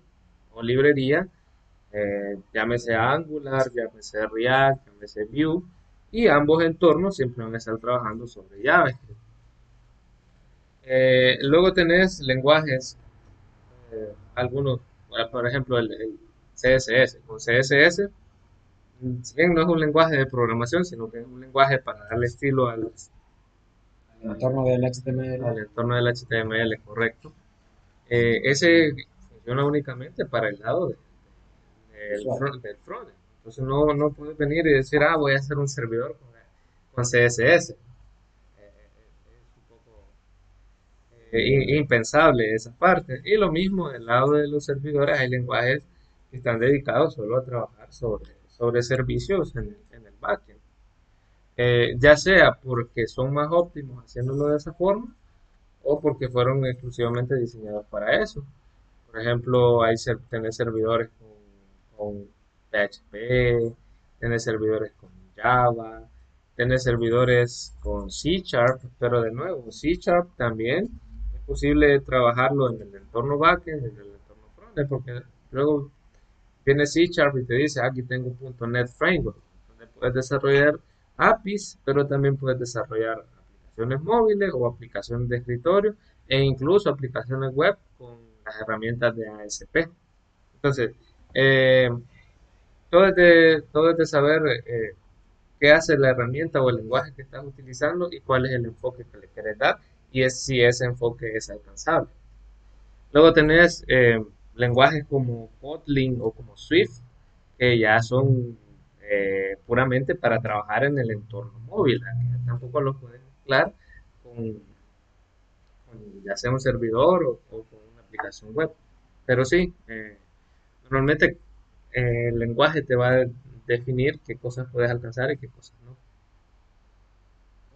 o librería, llámese Angular, llámese React, llámese Vue, y ambos entornos siempre van a estar trabajando sobre JavaScript. Luego tenés lenguajes algunos, por ejemplo, el CSS. Con CSS, si bien no es un lenguaje de programación, sino que es un lenguaje para darle estilo El entorno del HTML al entorno del HTML, correcto. Ese funciona únicamente para el lado visual. del frontend. Entonces no puedes venir y decir, ah, voy a hacer un servidor con CSS. Es un poco impensable esa parte. Y lo mismo del lado de los servidores, hay lenguajes que están dedicados solo a trabajar sobre servicios en el backend. Ya sea porque son más óptimos haciéndolo de esa forma o porque fueron exclusivamente diseñados para eso. Por ejemplo, tener servidores con PHP, tener servidores con Java, tener servidores con C Sharp, pero de nuevo, C Sharp también es posible trabajarlo en el entorno backend, en el entorno frontend, porque luego viene C Sharp y te dice, aquí tengo un .NET Framework, donde puedes desarrollar APIs, pero también puedes desarrollar aplicaciones móviles o aplicaciones de escritorio e incluso aplicaciones web con las herramientas de ASP. Entonces, eh, todo es de saber qué hace la herramienta o el lenguaje que estás utilizando y cuál es el enfoque que le quieres dar y es si ese enfoque es alcanzable. Luego tenés lenguajes como Kotlin o como Swift, que ya son puramente para trabajar en el entorno móvil, que tampoco los puedes mezclar con, ya sea un servidor o con una aplicación web. Pero sí, normalmente el lenguaje te va a definir qué cosas puedes alcanzar y qué cosas no.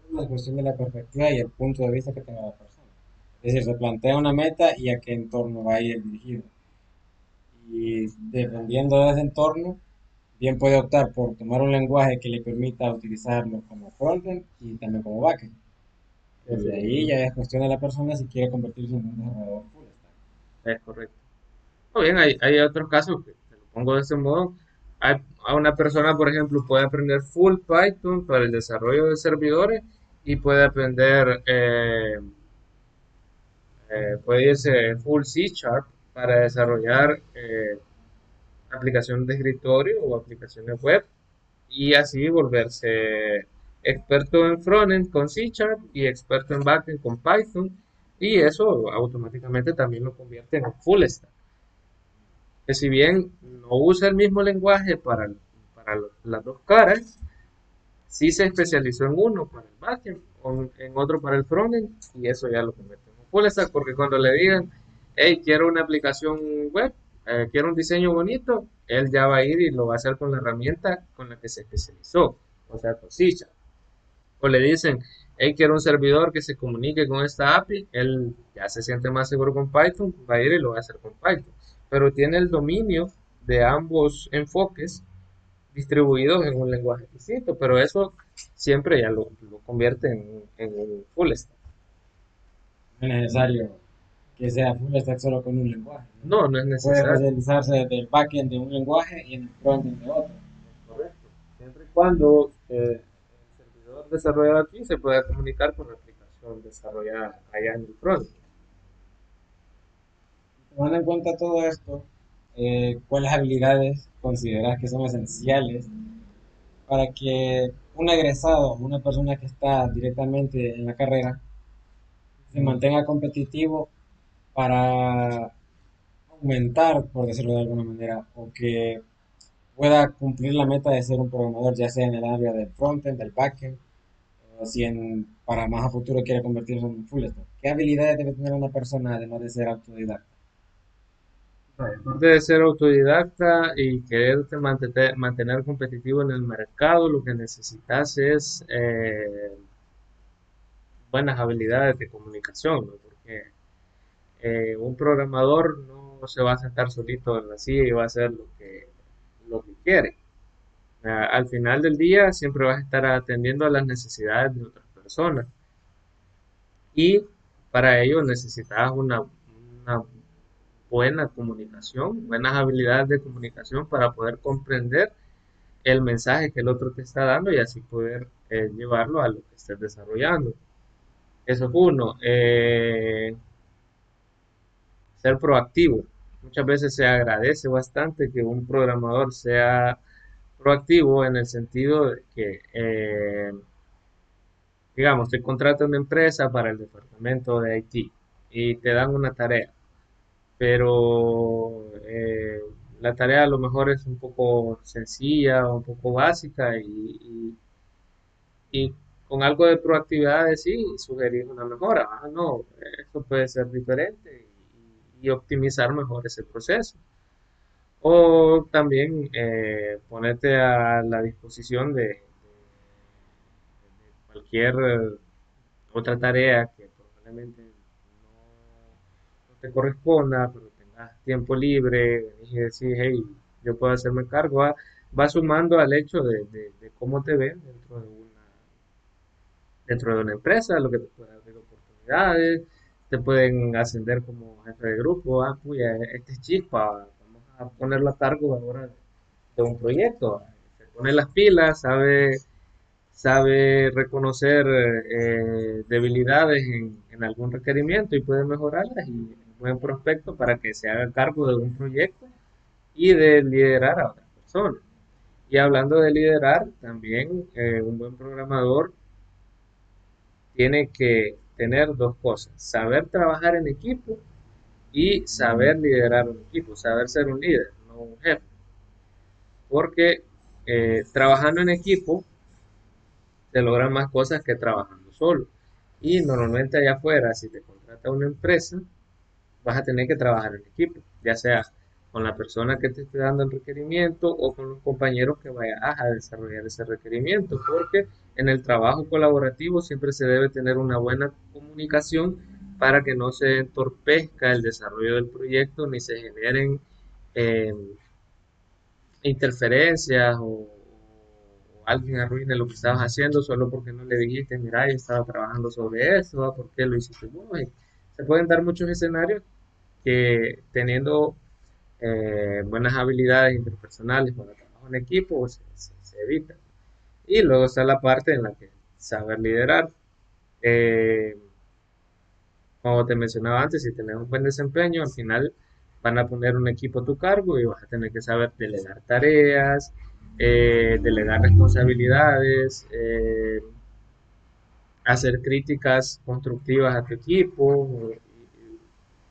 Es una cuestión de la perspectiva y el punto de vista que tenga la persona. Es decir, se plantea una meta y a qué entorno va a ir dirigido. Y dependiendo de ese entorno, bien puede optar por tomar un lenguaje que le permita utilizarlo como frontend y también como backend. Desde ahí ya es cuestión de la persona si quiere convertirse en un desarrollador full stack. Es correcto. O bien, hay otros casos que te lo pongo de ese modo. A una persona, por ejemplo, puede aprender full Python para el desarrollo de servidores y puede aprender, puede irse full C Sharp para desarrollar aplicaciones de escritorio o aplicaciones web y así volverse experto en frontend con C Sharp y experto en backend con Python y eso automáticamente también lo convierte en un full stack. Que si bien no usa el mismo lenguaje para las dos caras, sí se especializó en uno para el backend, o en otro para el frontend, y eso ya lo convierte en un full stack, porque cuando le digan, hey, quiero una aplicación web, quiero un diseño bonito, él ya va a ir y lo va a hacer con la herramienta con la que se especializó, o sea, con C Sharp. O le dicen, hey, quiero un servidor que se comunique con esta API, él ya se siente más seguro con Python, va a ir y lo va a hacer con Python. Pero tiene el dominio de ambos enfoques distribuidos en un lenguaje distinto, pero eso siempre ya lo convierte en un full stack. No es necesario que sea full stack solo con un lenguaje, ¿no? No, no es Puede necesario. especializarse del backend de un lenguaje y en el frontend de otro. Correcto. Siempre y cuando el servidor desarrollado aquí se pueda comunicar con la aplicación desarrollada allá en el front. Tomando en cuenta todo esto, ¿cuáles habilidades consideras que son esenciales para que un egresado, una persona que está directamente en la carrera, se mantenga competitivo para aumentar, por decirlo de alguna manera, o que pueda cumplir la meta de ser un programador, ya sea en el área del frontend, del backend, o si para más a futuro quiere convertirse en un full stack. ¿Qué habilidades debe tener una persona además de ser autodidacta? Aparte de ser autodidacta y quererte mantener competitivo en el mercado, lo que necesitas es buenas habilidades de comunicación, ¿no? Porque un programador no se va a sentar solito en la silla y va a hacer lo que quiere. Al final del día siempre vas a estar atendiendo a las necesidades de otras personas y para ello necesitas una buena comunicación, buenas habilidades de comunicación para poder comprender el mensaje que el otro te está dando y así poder llevarlo a lo que estés desarrollando. Eso es uno. Ser proactivo. Muchas veces se agradece bastante que un programador sea proactivo en el sentido de que, digamos, te contrata una empresa para el departamento de IT y te dan una tarea, pero la tarea a lo mejor es un poco sencilla o un poco básica y con algo de proactividad de sí sugerir una mejora. Ah, no, esto puede ser diferente y optimizar mejor ese proceso. O también ponerte a la disposición de cualquier otra tarea que probablemente no te corresponda, pero tengas tiempo libre y decir, hey, yo puedo hacerme cargo. Va sumando al hecho de cómo te ven dentro de una empresa, lo que te puede abrir oportunidades, te pueden ascender como jefe de grupo. Ah, puya, este es chispa, vamos a ponerlo a cargo ahora de un proyecto. Se pone las pilas, sabe reconocer debilidades en algún requerimiento y puede mejorarlas y es un buen prospecto para que se haga cargo de un proyecto y de liderar a otras personas. Y hablando de liderar, también un buen programador tiene que tener dos cosas, saber trabajar en equipo y saber liderar un equipo, saber ser un líder, no un jefe. Porque trabajando en equipo se logran más cosas que trabajando solo. Y normalmente allá afuera, si te contrata una empresa, vas a tener que trabajar en equipo, ya sea con la persona que te esté dando el requerimiento o con los compañeros que vayas a desarrollar ese requerimiento, porque en el trabajo colaborativo siempre se debe tener una buena comunicación para que no se entorpezca el desarrollo del proyecto ni se generen eh, interferencias o alguien arruine lo que estabas haciendo solo porque no le dijiste, mira, yo estaba trabajando sobre eso, ¿por qué lo hiciste vos? Y se pueden dar muchos escenarios que teniendo buenas habilidades interpersonales para trabajo en equipo pues, se evita. Y luego está la parte en la que saber liderar. Eh, Como te mencionaba antes, si tenés un buen desempeño, al final van a poner un equipo a tu cargo y vas a tener que saber delegar tareas, delegar responsabilidades, hacer críticas constructivas a tu equipo, y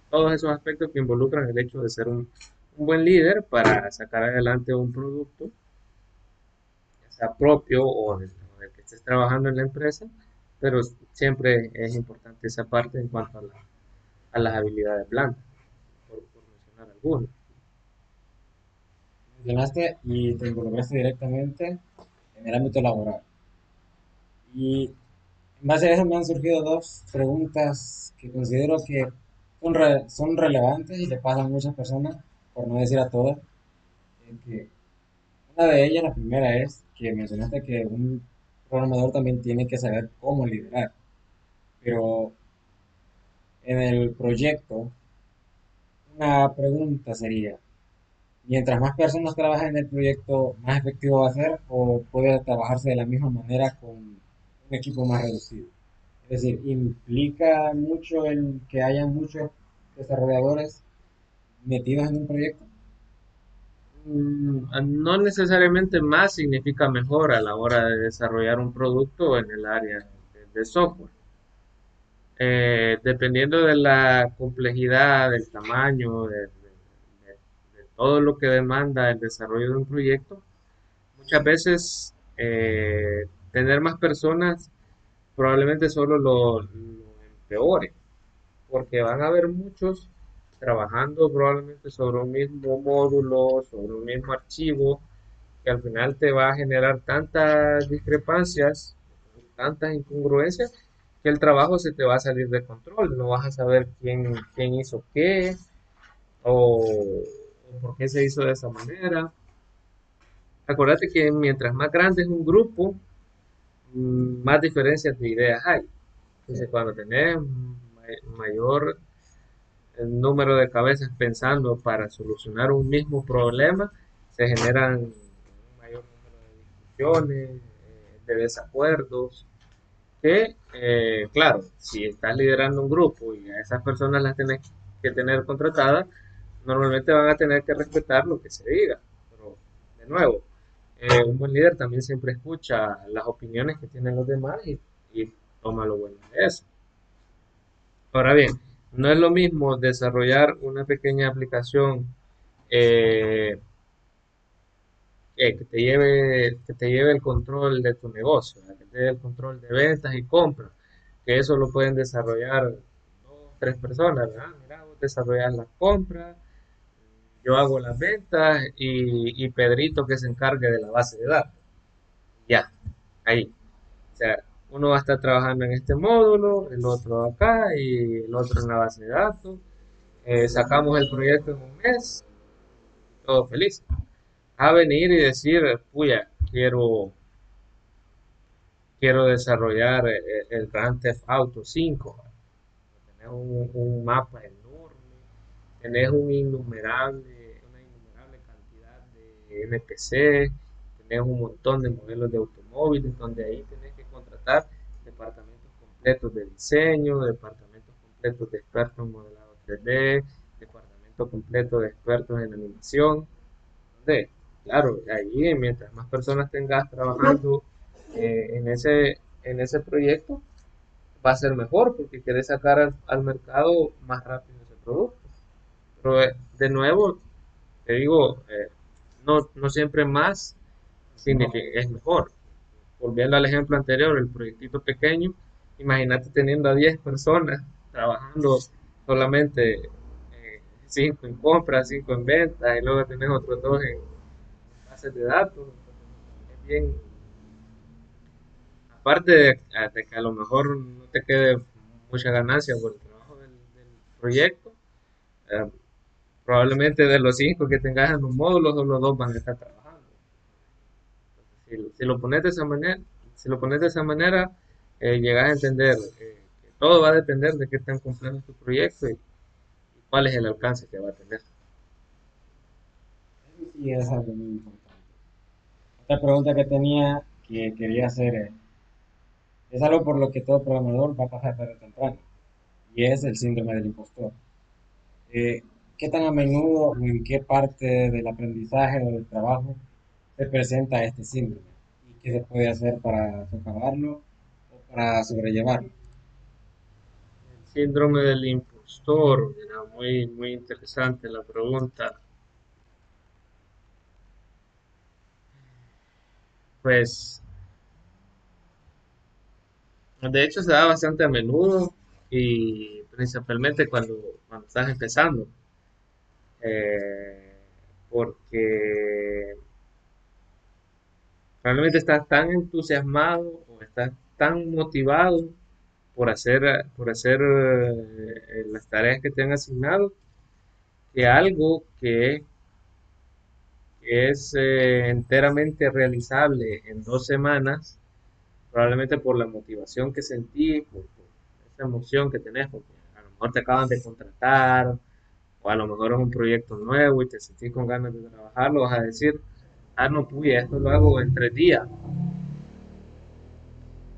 todos esos aspectos que involucran el hecho de ser un buen líder para sacar adelante un producto, ya sea propio o del que estés trabajando en la empresa, pero siempre es importante esa parte en cuanto a las habilidades blandas, por mencionar algunas. Mencionaste y te involucraste directamente en el ámbito laboral. Y en base a eso me han surgido dos preguntas que considero que son relevantes y le pasan a muchas personas, por no decir a todas. Que una de ellas, la primera es que mencionaste que un programador también tiene que saber cómo liderar, pero en el proyecto una pregunta sería, mientras más personas trabajen en el proyecto, más efectivo va a ser o puede trabajarse de la misma manera con un equipo más reducido. Es decir, implica mucho el que haya muchos desarrolladores metidos en un proyecto. No necesariamente más significa mejor a la hora de desarrollar un producto en el área de software. Dependiendo de la complejidad, del tamaño, todo lo que demanda el desarrollo de un proyecto, muchas veces tener más personas probablemente solo lo empeore, porque van a haber muchos trabajando probablemente sobre un mismo módulo, sobre un mismo archivo, que al final te va a generar tantas discrepancias, tantas incongruencias, que el trabajo se te va a salir de control, no vas a saber quién hizo qué o por qué se hizo de esa manera. Acuérdate que mientras más grande es un grupo, más diferencias de ideas hay. Entonces, cuando tenés mayor número de cabezas pensando para solucionar un mismo problema, se generan un mayor número de discusiones, de desacuerdos, que, claro, si estás liderando un grupo y a esas personas las tenés que tener contratadas, normalmente van a tener que respetar lo que se diga. Pero, de nuevo, un buen líder también siempre escucha las opiniones que tienen los demás y toma lo bueno de eso. Ahora bien, no es lo mismo desarrollar una pequeña aplicación eh, que te lleve el control de tu negocio, ¿verdad? Que te lleve el control de ventas y compras, que eso lo pueden desarrollar dos, tres personas, ¿verdad? Mira, vos desarrollas las compras, yo hago las ventas y Pedrito que se encargue de la base de datos. Ya, ahí. O sea, uno va a estar trabajando en este módulo, el otro acá y el otro en la base de datos. Sacamos el proyecto en un mes, todo feliz. A venir y decir, puya, quiero desarrollar el Grand Theft Auto 5. Tenés un mapa enorme, tenés una innumerable cantidad de NPC, tenés un montón de modelos de automóviles, donde ahí tenés que contratar departamentos completos de diseño, departamentos completos de expertos en modelado 3D, departamentos completos de expertos en animación. Entonces, claro, ahí mientras más personas tengas trabajando en ese proyecto, va a ser mejor porque querés sacar al mercado más rápido ese producto. Pero de nuevo, te digo, no siempre más es mejor. Volviendo al ejemplo anterior, el proyectito pequeño, imagínate teniendo a 10 personas trabajando solamente 5 en compras, 5 en ventas y luego tenés otros 2 en bases de datos. Entonces, es bien, aparte de que a lo mejor no te quede mucha ganancia por el trabajo del proyecto, eh, probablemente de los 5 que tengas en un módulo, solo 2 van a estar trabajando. Si lo pones de esa manera, si lo pones de esa manera, llegas a entender que todo va a depender de qué tan complejo es tu proyecto y cuál es el alcance que va a tener. Eso sí es algo muy importante. Otra pregunta que tenía, que quería hacer, es algo por lo que todo programador va a pasar tarde o temprano, y es el síndrome del impostor. Eh, ¿Qué tan a menudo o en qué parte del aprendizaje o del trabajo se presenta este síndrome? ¿Y qué se puede hacer para socavarlo o para sobrellevarlo? El síndrome del impostor, era muy interesante la pregunta. Pues, de hecho, se da bastante a menudo y principalmente cuando estás empezando. Eh, Porque realmente estás tan entusiasmado o estás tan motivado por hacer las tareas que te han asignado, que algo que es enteramente realizable en 2 semanas, probablemente por la motivación que sentí, por esa emoción que tenés, porque a lo mejor te acaban de contratar, o a lo mejor es un proyecto nuevo y te sentís con ganas de trabajarlo, vas a decir, ah, no, puya, esto lo hago en 3 días.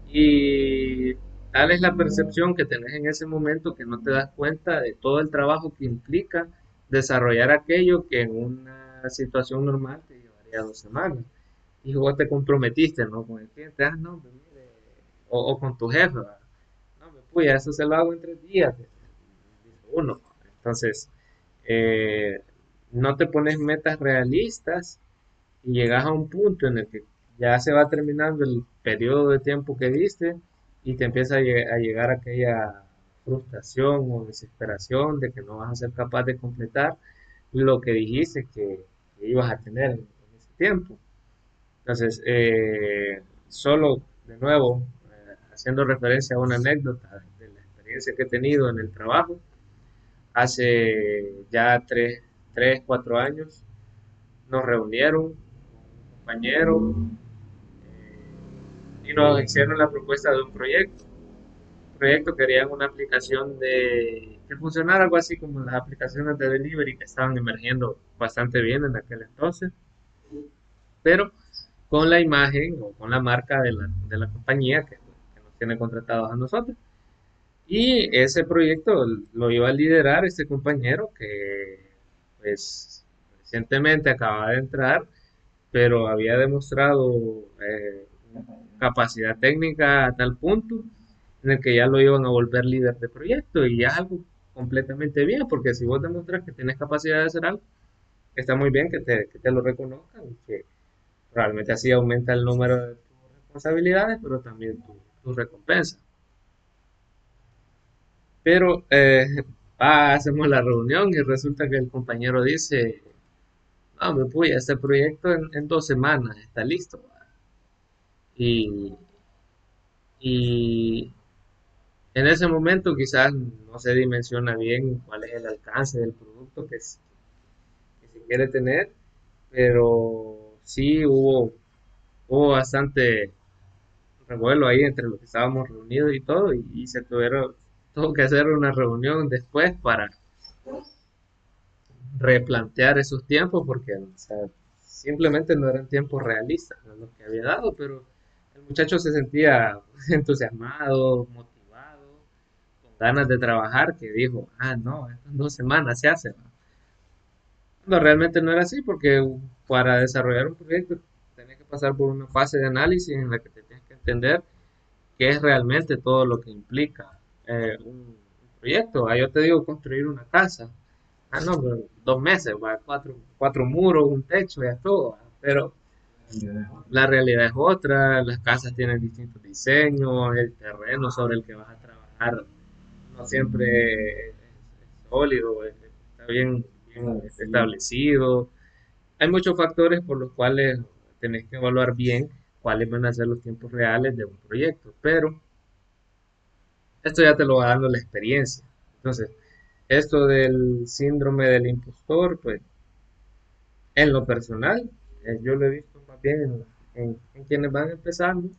Y tal es la percepción que tenés en ese momento que no te das cuenta de todo el trabajo que implica desarrollar aquello que en una situación normal te llevaría 2 semanas. Y vos te comprometiste, ¿no? Con el cliente, ah, no, pues mire, o con tu jefe, ¿verdad? No, pues ya eso se lo hago en 3 días, dice uno. Entonces, eh, no te pones metas realistas y llegas a un punto en el que ya se va terminando el periodo de tiempo que diste y te empieza a llegar aquella frustración o desesperación de que no vas a ser capaz de completar lo que dijiste que ibas a tener en ese tiempo. Entonces, solo de nuevo, haciendo referencia a una anécdota de la experiencia que he tenido en el trabajo, hace ya 4 años nos reunieron con un compañero y nos hicieron la propuesta de un proyecto. Un proyecto querían una aplicación que funcionara algo así como las aplicaciones de delivery que estaban emergiendo bastante bien en aquel entonces, pero con la imagen o con la marca de la compañía que nos tiene contratados a nosotros. Y ese proyecto lo iba a liderar este compañero que pues recientemente acaba de entrar, pero había demostrado capacidad técnica a tal punto en el que ya lo iban a volver líder de proyecto y ya es algo completamente bien, porque si vos demostras que tienes capacidad de hacer algo, está muy bien que te lo reconozcan y que probablemente así aumenta el número de tus responsabilidades, pero también tu recompensa. Pero hacemos la reunión y resulta que el compañero dice, no, me puya, este proyecto en 2 semanas está listo. ¿Va? Y, y en ese momento quizás no se dimensiona bien cuál es el alcance del producto que se quiere tener, pero sí hubo bastante revuelo ahí entre los que estábamos reunidos y todo, y tuvo que hacer una reunión después para replantear esos tiempos porque o sea, simplemente no eran tiempos realistas ¿no? Lo que había dado, pero el muchacho se sentía entusiasmado, motivado, con ganas de trabajar, que dijo, no, en 2 semanas se hace. ¿No? No, realmente no era así porque para desarrollar un proyecto tenés que pasar por una fase de análisis en la que te tienes que entender qué es realmente todo lo que implica un proyecto. Yo te digo construir una casa. No, pero 2 meses, va, cuatro muros, un techo, ya todo. ¿Va? Pero la realidad es otra, las casas tienen distintos diseños, el terreno sobre el que vas a trabajar no siempre es sólido, está bien establecido. Hay muchos factores por los cuales tenés que evaluar bien cuáles van a ser los tiempos reales de un proyecto, pero esto ya te lo va dando la experiencia. Entonces, esto del síndrome del impostor, pues en lo personal, yo lo he visto más bien en quienes van empezando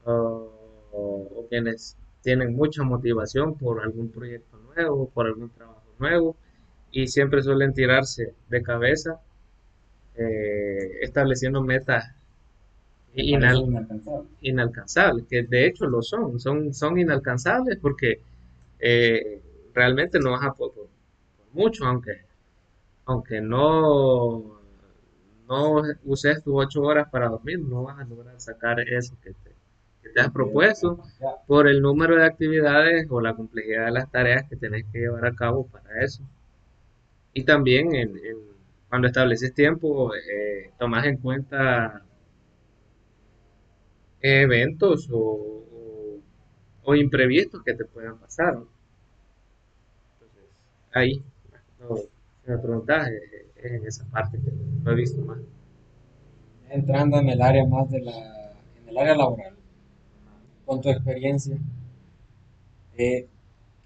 o quienes tienen mucha motivación por algún proyecto nuevo, por algún trabajo nuevo y siempre suelen tirarse de cabeza estableciendo metas inal- inalcanzables, que de hecho lo son inalcanzables porque eh, realmente no vas a por mucho, aunque no uses tus 8 horas para dormir, no vas a lograr sacar eso que te has propuesto por el número de actividades o la complejidad de las tareas que tenés que llevar a cabo para eso. Y también cuando estableces tiempo, tomas en cuenta eventos o imprevistos que te puedan pasar. ¿No? Entonces, ahí, no, si me preguntas, es en esa parte que lo he visto más. Entrando en el área más en el área laboral, con tu experiencia, eh,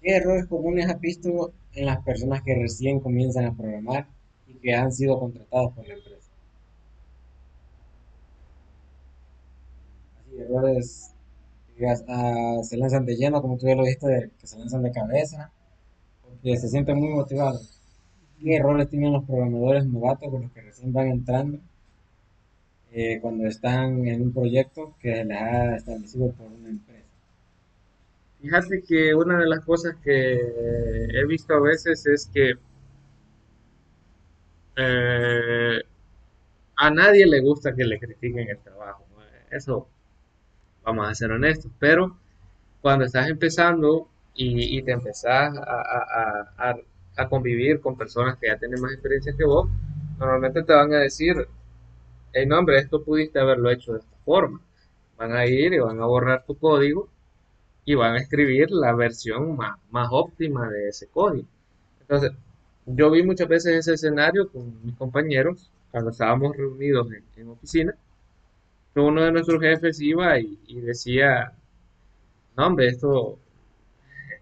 ¿qué errores comunes has visto en las personas que recién comienzan a programar y que han sido contratados por la empresa? Así, errores que digas, se lanzan de lleno, como tú ya lo dijiste, que se lanzan de cabeza, porque se sienten muy motivados. ¿Qué errores tienen los programadores novatos con los que recién van entrando cuando están en un proyecto que se les ha establecido por una empresa? Fíjate que una de las cosas que he visto a veces es que eh, a nadie le gusta que le critiquen el trabajo. ¿No? Eso vamos a ser honestos, pero cuando estás empezando y te empezás a convivir con personas que ya tienen más experiencia que vos, normalmente te van a decir, hey, no, hombre, esto pudiste haberlo hecho de esta forma. Van a ir y van a borrar tu código y van a escribir la versión más óptima de ese código. Entonces, yo vi muchas veces ese escenario con mis compañeros cuando estábamos reunidos en oficina, que uno de nuestros jefes iba y decía, no, hombre, esto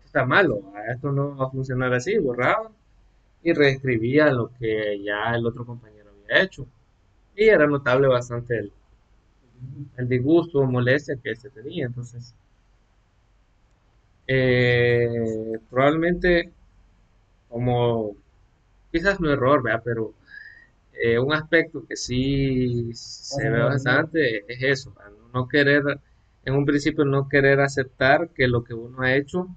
está malo, esto no va a funcionar así, borraba y reescribía lo que ya el otro compañero había hecho. Y era notable bastante el disgusto o molestia que se tenía. Entonces, probablemente como quizás no error, ¿verdad? Pero un aspecto que sí se Pasa ve muy a menudo. bastante es eso, ¿verdad? No querer, en un principio no querer aceptar que lo que uno ha hecho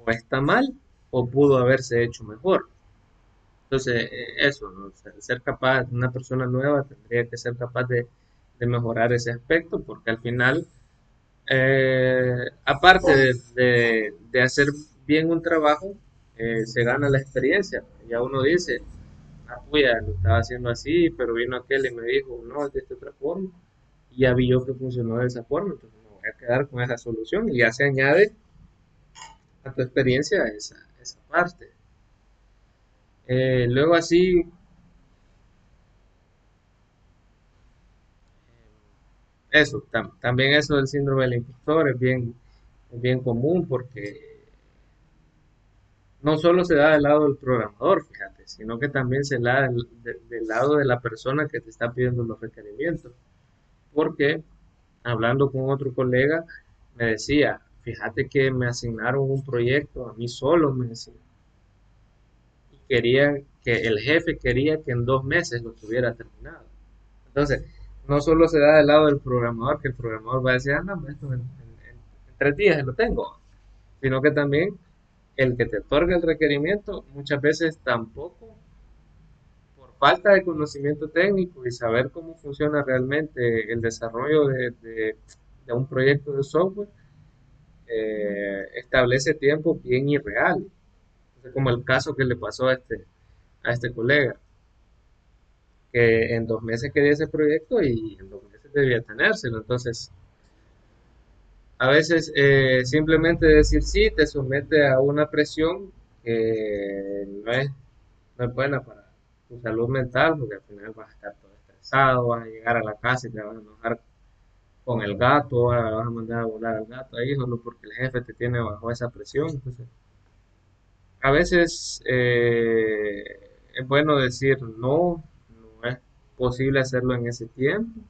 o está mal o pudo haberse hecho mejor. Entonces, eso, ¿no? Ser capaz, una persona nueva tendría que ser capaz de mejorar ese aspecto, porque al final, aparte de hacer bien un trabajo, se gana la experiencia. Ya uno dice, ah, puya, lo estaba haciendo así, pero vino aquel y me dijo, no, es de esta otra forma, y ya vi yo que funcionó de esa forma, entonces me voy a quedar con esa solución, y ya se añade a tu experiencia esa parte. Luego así, eso, también eso del síndrome del impostor es bien común porque no solo se da del lado del programador, fíjate, sino que también se da del lado de la persona que te está pidiendo los requerimientos. Porque hablando con otro colega, me decía, fíjate que me asignaron un proyecto a mí solo, me decía, y quería que el jefe quería que en 2 meses lo tuviera terminado. Entonces, no solo se da del lado del programador, que el programador va a decir, ah, no, esto en 3 días lo tengo, sino que también el que te otorga el requerimiento muchas veces tampoco, por falta de conocimiento técnico y saber cómo funciona realmente el desarrollo de un proyecto de software, establece tiempos bien irreales. Entonces, como el caso que le pasó a este colega, que en 2 meses quería ese proyecto y en 2 meses debía tenérselo. Entonces, a veces simplemente decir sí te somete a una presión que no es buena para tu salud mental, porque al final vas a estar todo estresado, vas a llegar a la casa y te vas a enojar con el gato, vas a mandar a volar al gato ahí, solo porque el jefe te tiene bajo esa presión. Entonces, a veces es bueno decir no, no es posible hacerlo en ese tiempo.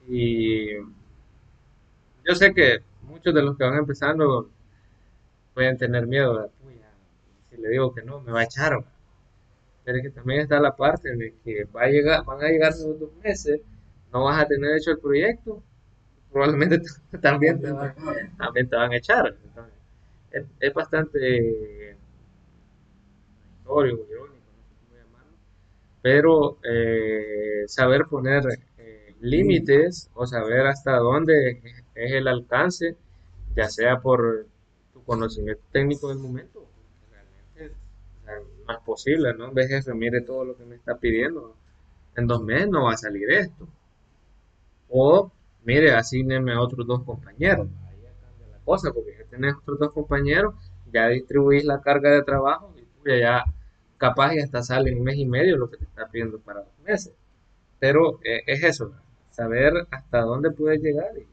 Y yo sé que muchos de los que van empezando pueden tener miedo de, "Puya, si le digo que no, me va a echar". Pero es que también está la parte de que van a llegar los 2 meses, no vas a tener hecho el proyecto, probablemente también También te corre. también te van a echar. Entonces, es bastante irónico, no sé cómo llamarlo, pero saber poner Límite. límites o saber hasta dónde es el alcance, ya sea por tu conocimiento técnico del momento, porque realmente o sea, no es posible, ¿no? Ve jefe, mire todo lo que me está pidiendo, en 2 meses no va a salir esto. O, mire, asígneme a otros dos compañeros. Ahí ya cambia la cosa, porque ya tenés otros dos compañeros, ya distribuís la carga de trabajo y pues, ya capaz y hasta sale en 1 mes y medio lo que te está pidiendo para 2 meses. Pero es eso, ¿no? Saber hasta dónde puedes llegar y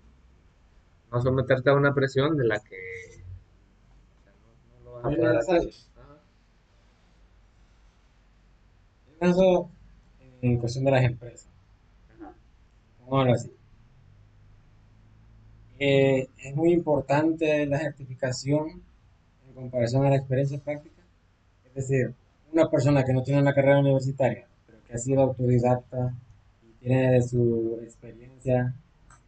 no someterte a una presión de la que o sea, no lo vas No a es poder hacer. necesario. Ajá. Eso en cuestión de las empresas. Ajá. Vamos a así. Es muy importante la certificación en comparación a la experiencia práctica. Es decir, una persona que no tiene una carrera universitaria, pero que ha sido autodidacta y tiene su experiencia,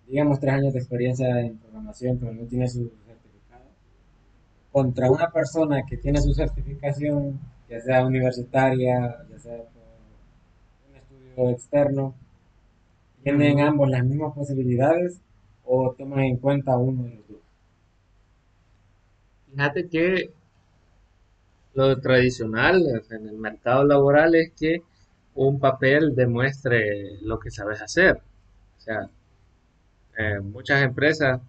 digamos 3 años de experiencia en programación, pero no tiene su certificado, contra una persona que tiene su certificación, ya sea universitaria, ya sea por un estudio externo, ¿tienen Ujú. ambos las mismas posibilidades o toman en cuenta uno de los dos? Fíjate que Lo tradicional en el mercado laboral es que un papel demuestre lo que sabes hacer. O sea, muchas empresas,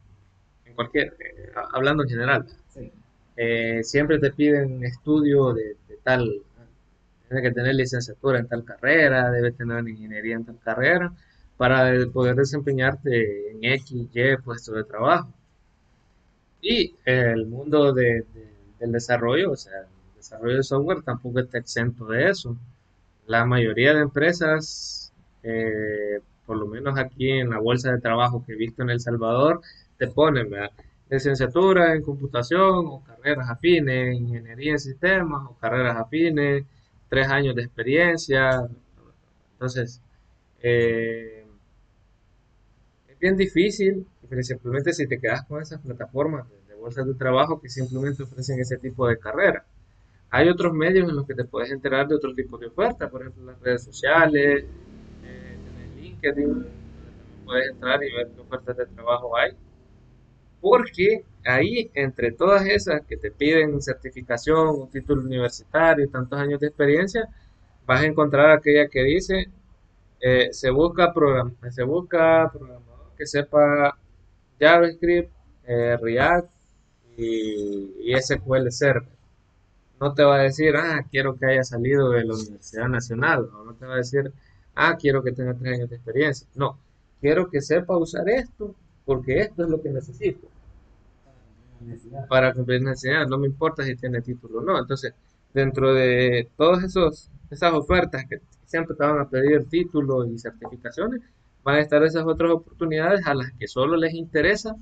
hablando en general, Sí. siempre te piden estudio de tal, tiene que tener licenciatura en tal carrera, debe tener ingeniería en tal carrera, para poder desempeñarte en X, Y puesto de trabajo. Y el mundo del desarrollo, o sea, el desarrollo de software tampoco está exento de eso. La mayoría de empresas, por lo menos aquí en la bolsa de trabajo que he visto en El Salvador, te ponen, ¿verdad? Licenciatura en computación o carreras afines, ingeniería en sistemas o carreras afines, 3 años de experiencia. Entonces, eh, es bien difícil, principalmente si te quedas con esas plataformas de bolsas de trabajo que simplemente ofrecen ese tipo de carrera. Hay otros medios en los que te puedes enterar de otro tipo de ofertas, por ejemplo, las redes sociales, tenés LinkedIn, donde también puedes entrar y ver qué ofertas de trabajo hay, porque ahí, entre todas esas que te piden certificación, un título universitario y tantos años de experiencia, vas a encontrar aquella que dice, se busca programador que sepa JavaScript, React y SQL Server. No te va a decir, quiero que haya salido de la Universidad Nacional, o no te va a decir, quiero que tenga 3 años de experiencia. No, quiero que sepa usar esto, porque esto es lo que necesito Universidad. para cumplir la necesidad. No me importa si tiene título o no. Entonces, dentro de todas esas ofertas que siempre te van a pedir títulos y certificaciones, van a estar esas otras oportunidades a las que solo les interesa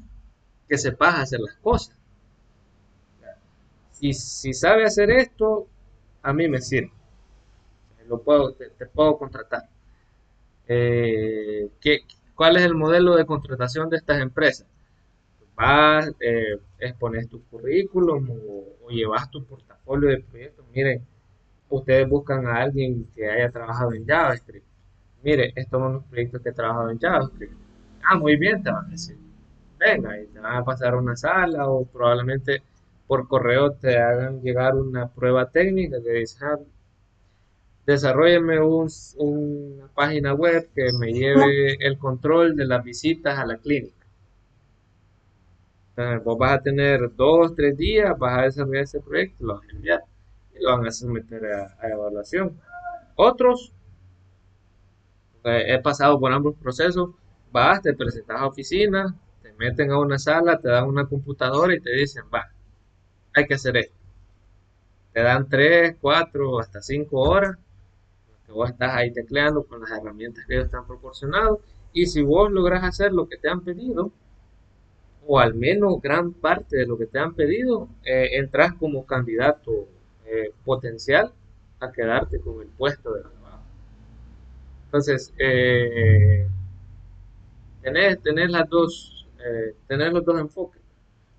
que sepas hacer las cosas. Y si sabe hacer esto, a mí me sirve. Te puedo contratar. ¿Qué, ¿Cuál es el modelo de contratación de estas empresas? Vas, expones tu currículum o llevas tu portafolio de proyectos. Miren, ustedes buscan a alguien que haya trabajado en JavaScript. Mire, estos son los proyectos que he trabajado en JavaScript. Muy bien, te van a decir. Venga, y te van a pasar a una sala o probablemente por correo te hagan llegar una prueba técnica que dice, desarróllenme una página web que me lleve el control de las visitas a la clínica. Entonces, vos vas a tener 2, 3 días, vas a desarrollar ese proyecto, lo vas a enviar y lo van a someter a evaluación. Otros, he pasado por ambos procesos, vas, te presentas a oficina, te meten a una sala, te dan una computadora y te dicen, va, hay que hacer esto. Te dan 3, 4, hasta 5 horas que vos estás ahí tecleando con las herramientas que ellos te han proporcionado. Y si vos logras hacer lo que te han pedido, o al menos gran parte de lo que te han pedido, entras como candidato potencial a quedarte con el puesto de trabajo. Entonces, tenés los dos enfoques.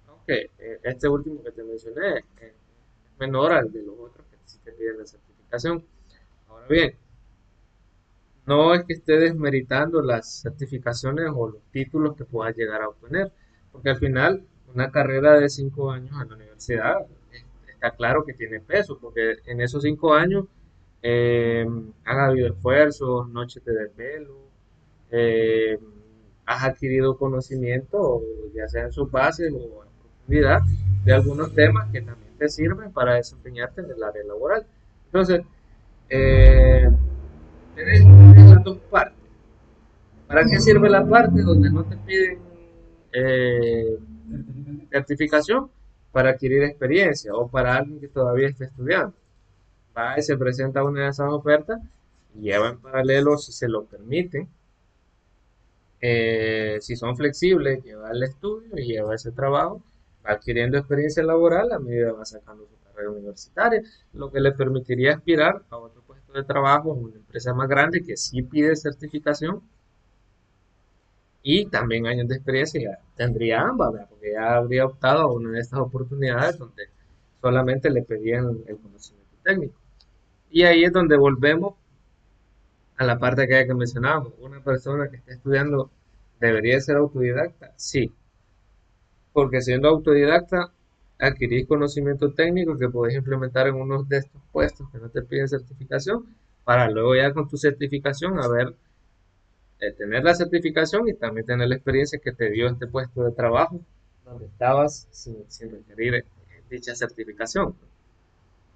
Aunque este último que te mencioné es menor al de los otros que sí te piden la certificación. Ahora bien, no es que esté desmeritando las certificaciones o los títulos que puedas llegar a obtener, porque al final una carrera de 5 años en la universidad está claro que tiene peso, porque en esos 5 años han habido esfuerzos, noches de desvelo, eh, has adquirido conocimiento, ya sea en sus bases o en profundidad, de algunos temas que también te sirven para desempeñarte en el área laboral. Entonces, eh, tenés las dos partes. ¿Para qué sirve la parte donde no te piden eh, certificación? Para adquirir experiencia o para alguien que todavía está estudiando. Va y se presenta una de esas ofertas y lleva en paralelo, si se lo permite, si son flexibles, lleva el estudio y lleva ese trabajo, va adquiriendo experiencia laboral a medida que va sacando su carrera universitaria, lo que le permitiría aspirar a otro puesto de trabajo en una empresa más grande que sí pide certificación y también años de experiencia, ya tendría ambas, ¿verdad? Porque ya habría optado a una de estas oportunidades donde solamente le pedían el conocimiento técnico. Y ahí es donde volvemos a la parte que mencionábamos. Una persona que esté estudiando debería ser autodidacta, sí, porque siendo autodidacta adquirís conocimiento técnico que podés implementar en uno de estos puestos que no te piden certificación, para luego ya con tu certificación, a ver, tener la certificación y también tener la experiencia que te dio este puesto de trabajo, donde estabas sin requerir dicha certificación.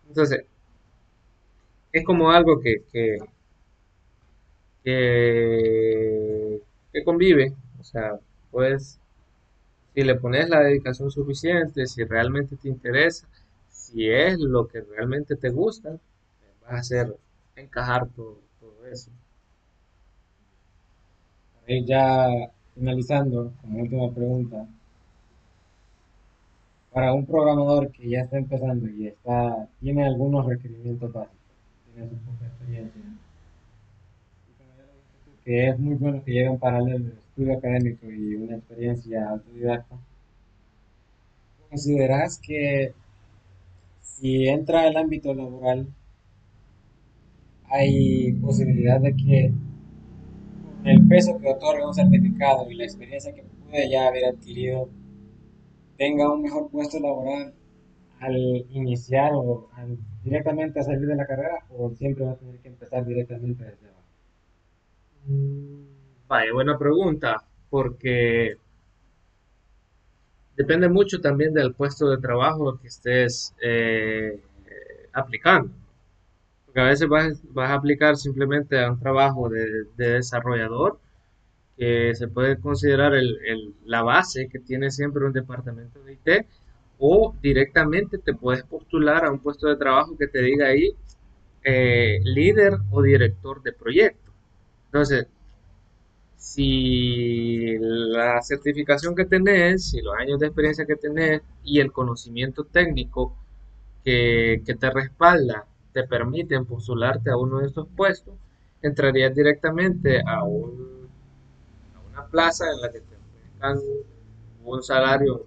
Entonces, es como algo que, que convive, o sea, pues si le pones la dedicación suficiente, si realmente te interesa, si es lo que realmente te gusta, vas a hacer encajar todo eso. Para ir ya finalizando, como última pregunta, para un programador que ya está empezando y tiene algunos requerimientos básicos, tiene su poca experiencia, y como ya lo dijiste tú, que es muy bueno que lleve un paralelo de estudio académico y una experiencia autodidacta, ¿consideras que si entra al ámbito laboral hay posibilidad de que con el peso que otorga un certificado y la experiencia que puede ya haber adquirido tenga un mejor puesto laboral al iniciar o directamente a salir de la carrera o siempre va a tener que empezar directamente desde abajo? Vaya, buena pregunta, porque depende mucho también del puesto de trabajo que estés aplicando. Porque a veces vas a aplicar simplemente a un trabajo de desarrollador, que se puede considerar la base que tiene siempre un departamento de IT, o directamente te puedes postular a un puesto de trabajo que te diga ahí líder o director de proyecto. Entonces, si la certificación que tenés, si los años de experiencia que tenés y el conocimiento técnico que te respalda te permiten postularte a uno de estos puestos, entrarías directamente a una plaza en la que te ofrezcan un salario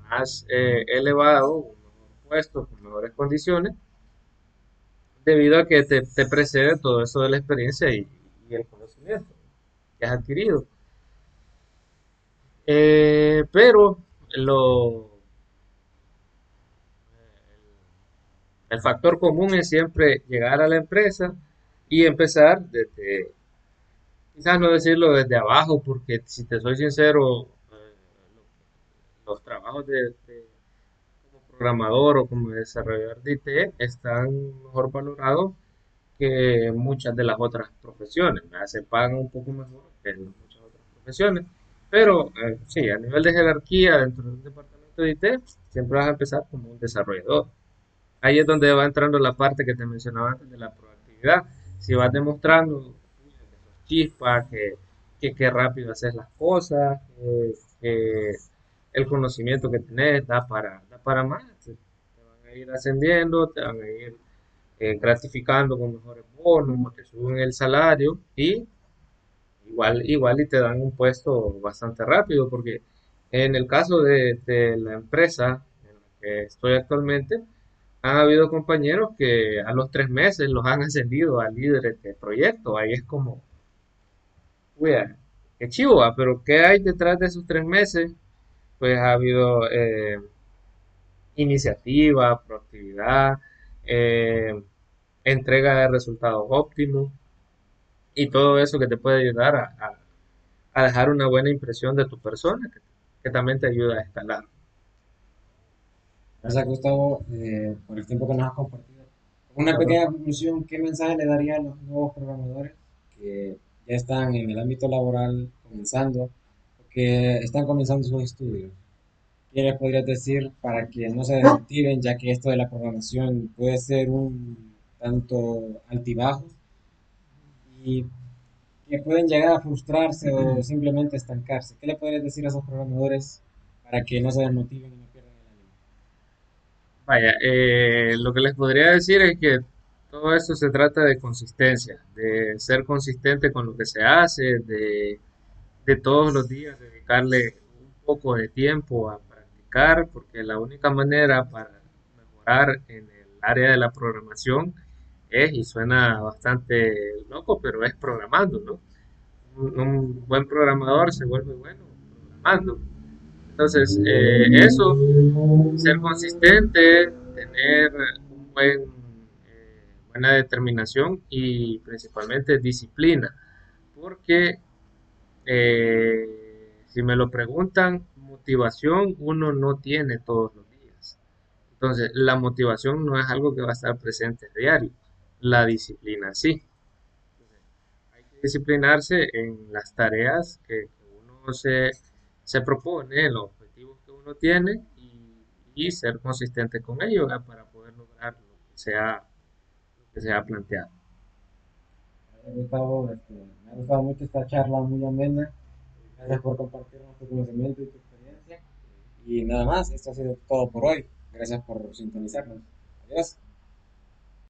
más elevado, un mejor puesto, con mejores condiciones, debido a que te precede todo eso de la experiencia y el conocimiento que has adquirido. Pero lo, el factor común es siempre llegar a la empresa y empezar desde, quizás no decirlo desde abajo, porque si te soy sincero, los trabajos como programador o como desarrollador de IT están mejor valorados que muchas de las otras profesiones, ¿verdad? Se pagan un poco mejor que en muchas otras profesiones, pero sí, a nivel de jerarquía dentro del departamento de IT, siempre vas a empezar como un desarrollador. Ahí es donde va entrando la parte que te mencionaba antes de la proactividad. Si vas demostrando que sos chispa, que rápido haces las cosas, que el conocimiento que tenés da para más, te van a ir ascendiendo, te van a ir gratificando con mejores bonos, te suben el salario y igual y te dan un puesto bastante rápido, porque en el caso de la empresa en la que estoy actualmente, han habido compañeros que a los 3 meses los han ascendido a líderes de proyecto. Ahí es como, uy, qué chivo, pero ¿qué hay detrás de esos 3 meses? Pues ha habido iniciativa, proactividad, eh, entrega de resultados óptimos y todo eso que te puede ayudar a dejar una buena impresión de tu persona, que también te ayuda a escalar. Gracias, Gustavo, por el tiempo que nos has compartido. Una pequeña conclusión, ¿qué mensaje le daría a los nuevos programadores que ya están en el ámbito laboral comenzando o que están comenzando sus estudios? ¿Qué les podrías decir para que no se desmotiven, ya que esto de la programación puede ser un tanto altibajo y que pueden llegar a frustrarse o simplemente estancarse? ¿Qué le podrías decir a esos programadores para que no se desmotiven y no pierdan el ánimo? Vaya, lo que les podría decir es que todo esto se trata de consistencia, de ser consistente con lo que se hace, de todos los días dedicarle un poco de tiempo a practicar, porque la única manera para mejorar en el área de la programación es, y suena bastante loco, pero es programando, ¿no? Un buen programador se vuelve bueno programando. Entonces, eso, ser consistente, tener buena determinación y principalmente disciplina, porque si me lo preguntan, motivación uno no tiene todos los días. Entonces, la motivación no es algo que va a estar presente a diario, la disciplina sí. Entonces, hay que disciplinarse en las tareas que uno se propone, en los objetivos que uno tiene y ser consistente con ello, ¿verdad? Para poder lograr lo que sea planteado. Gustavo, me ha gustado mucho esta charla muy amena. Gracias por compartirnos tu conocimiento y tu experiencia. Y nada más, esto ha sido todo por hoy. Gracias por sintonizarnos. Adiós.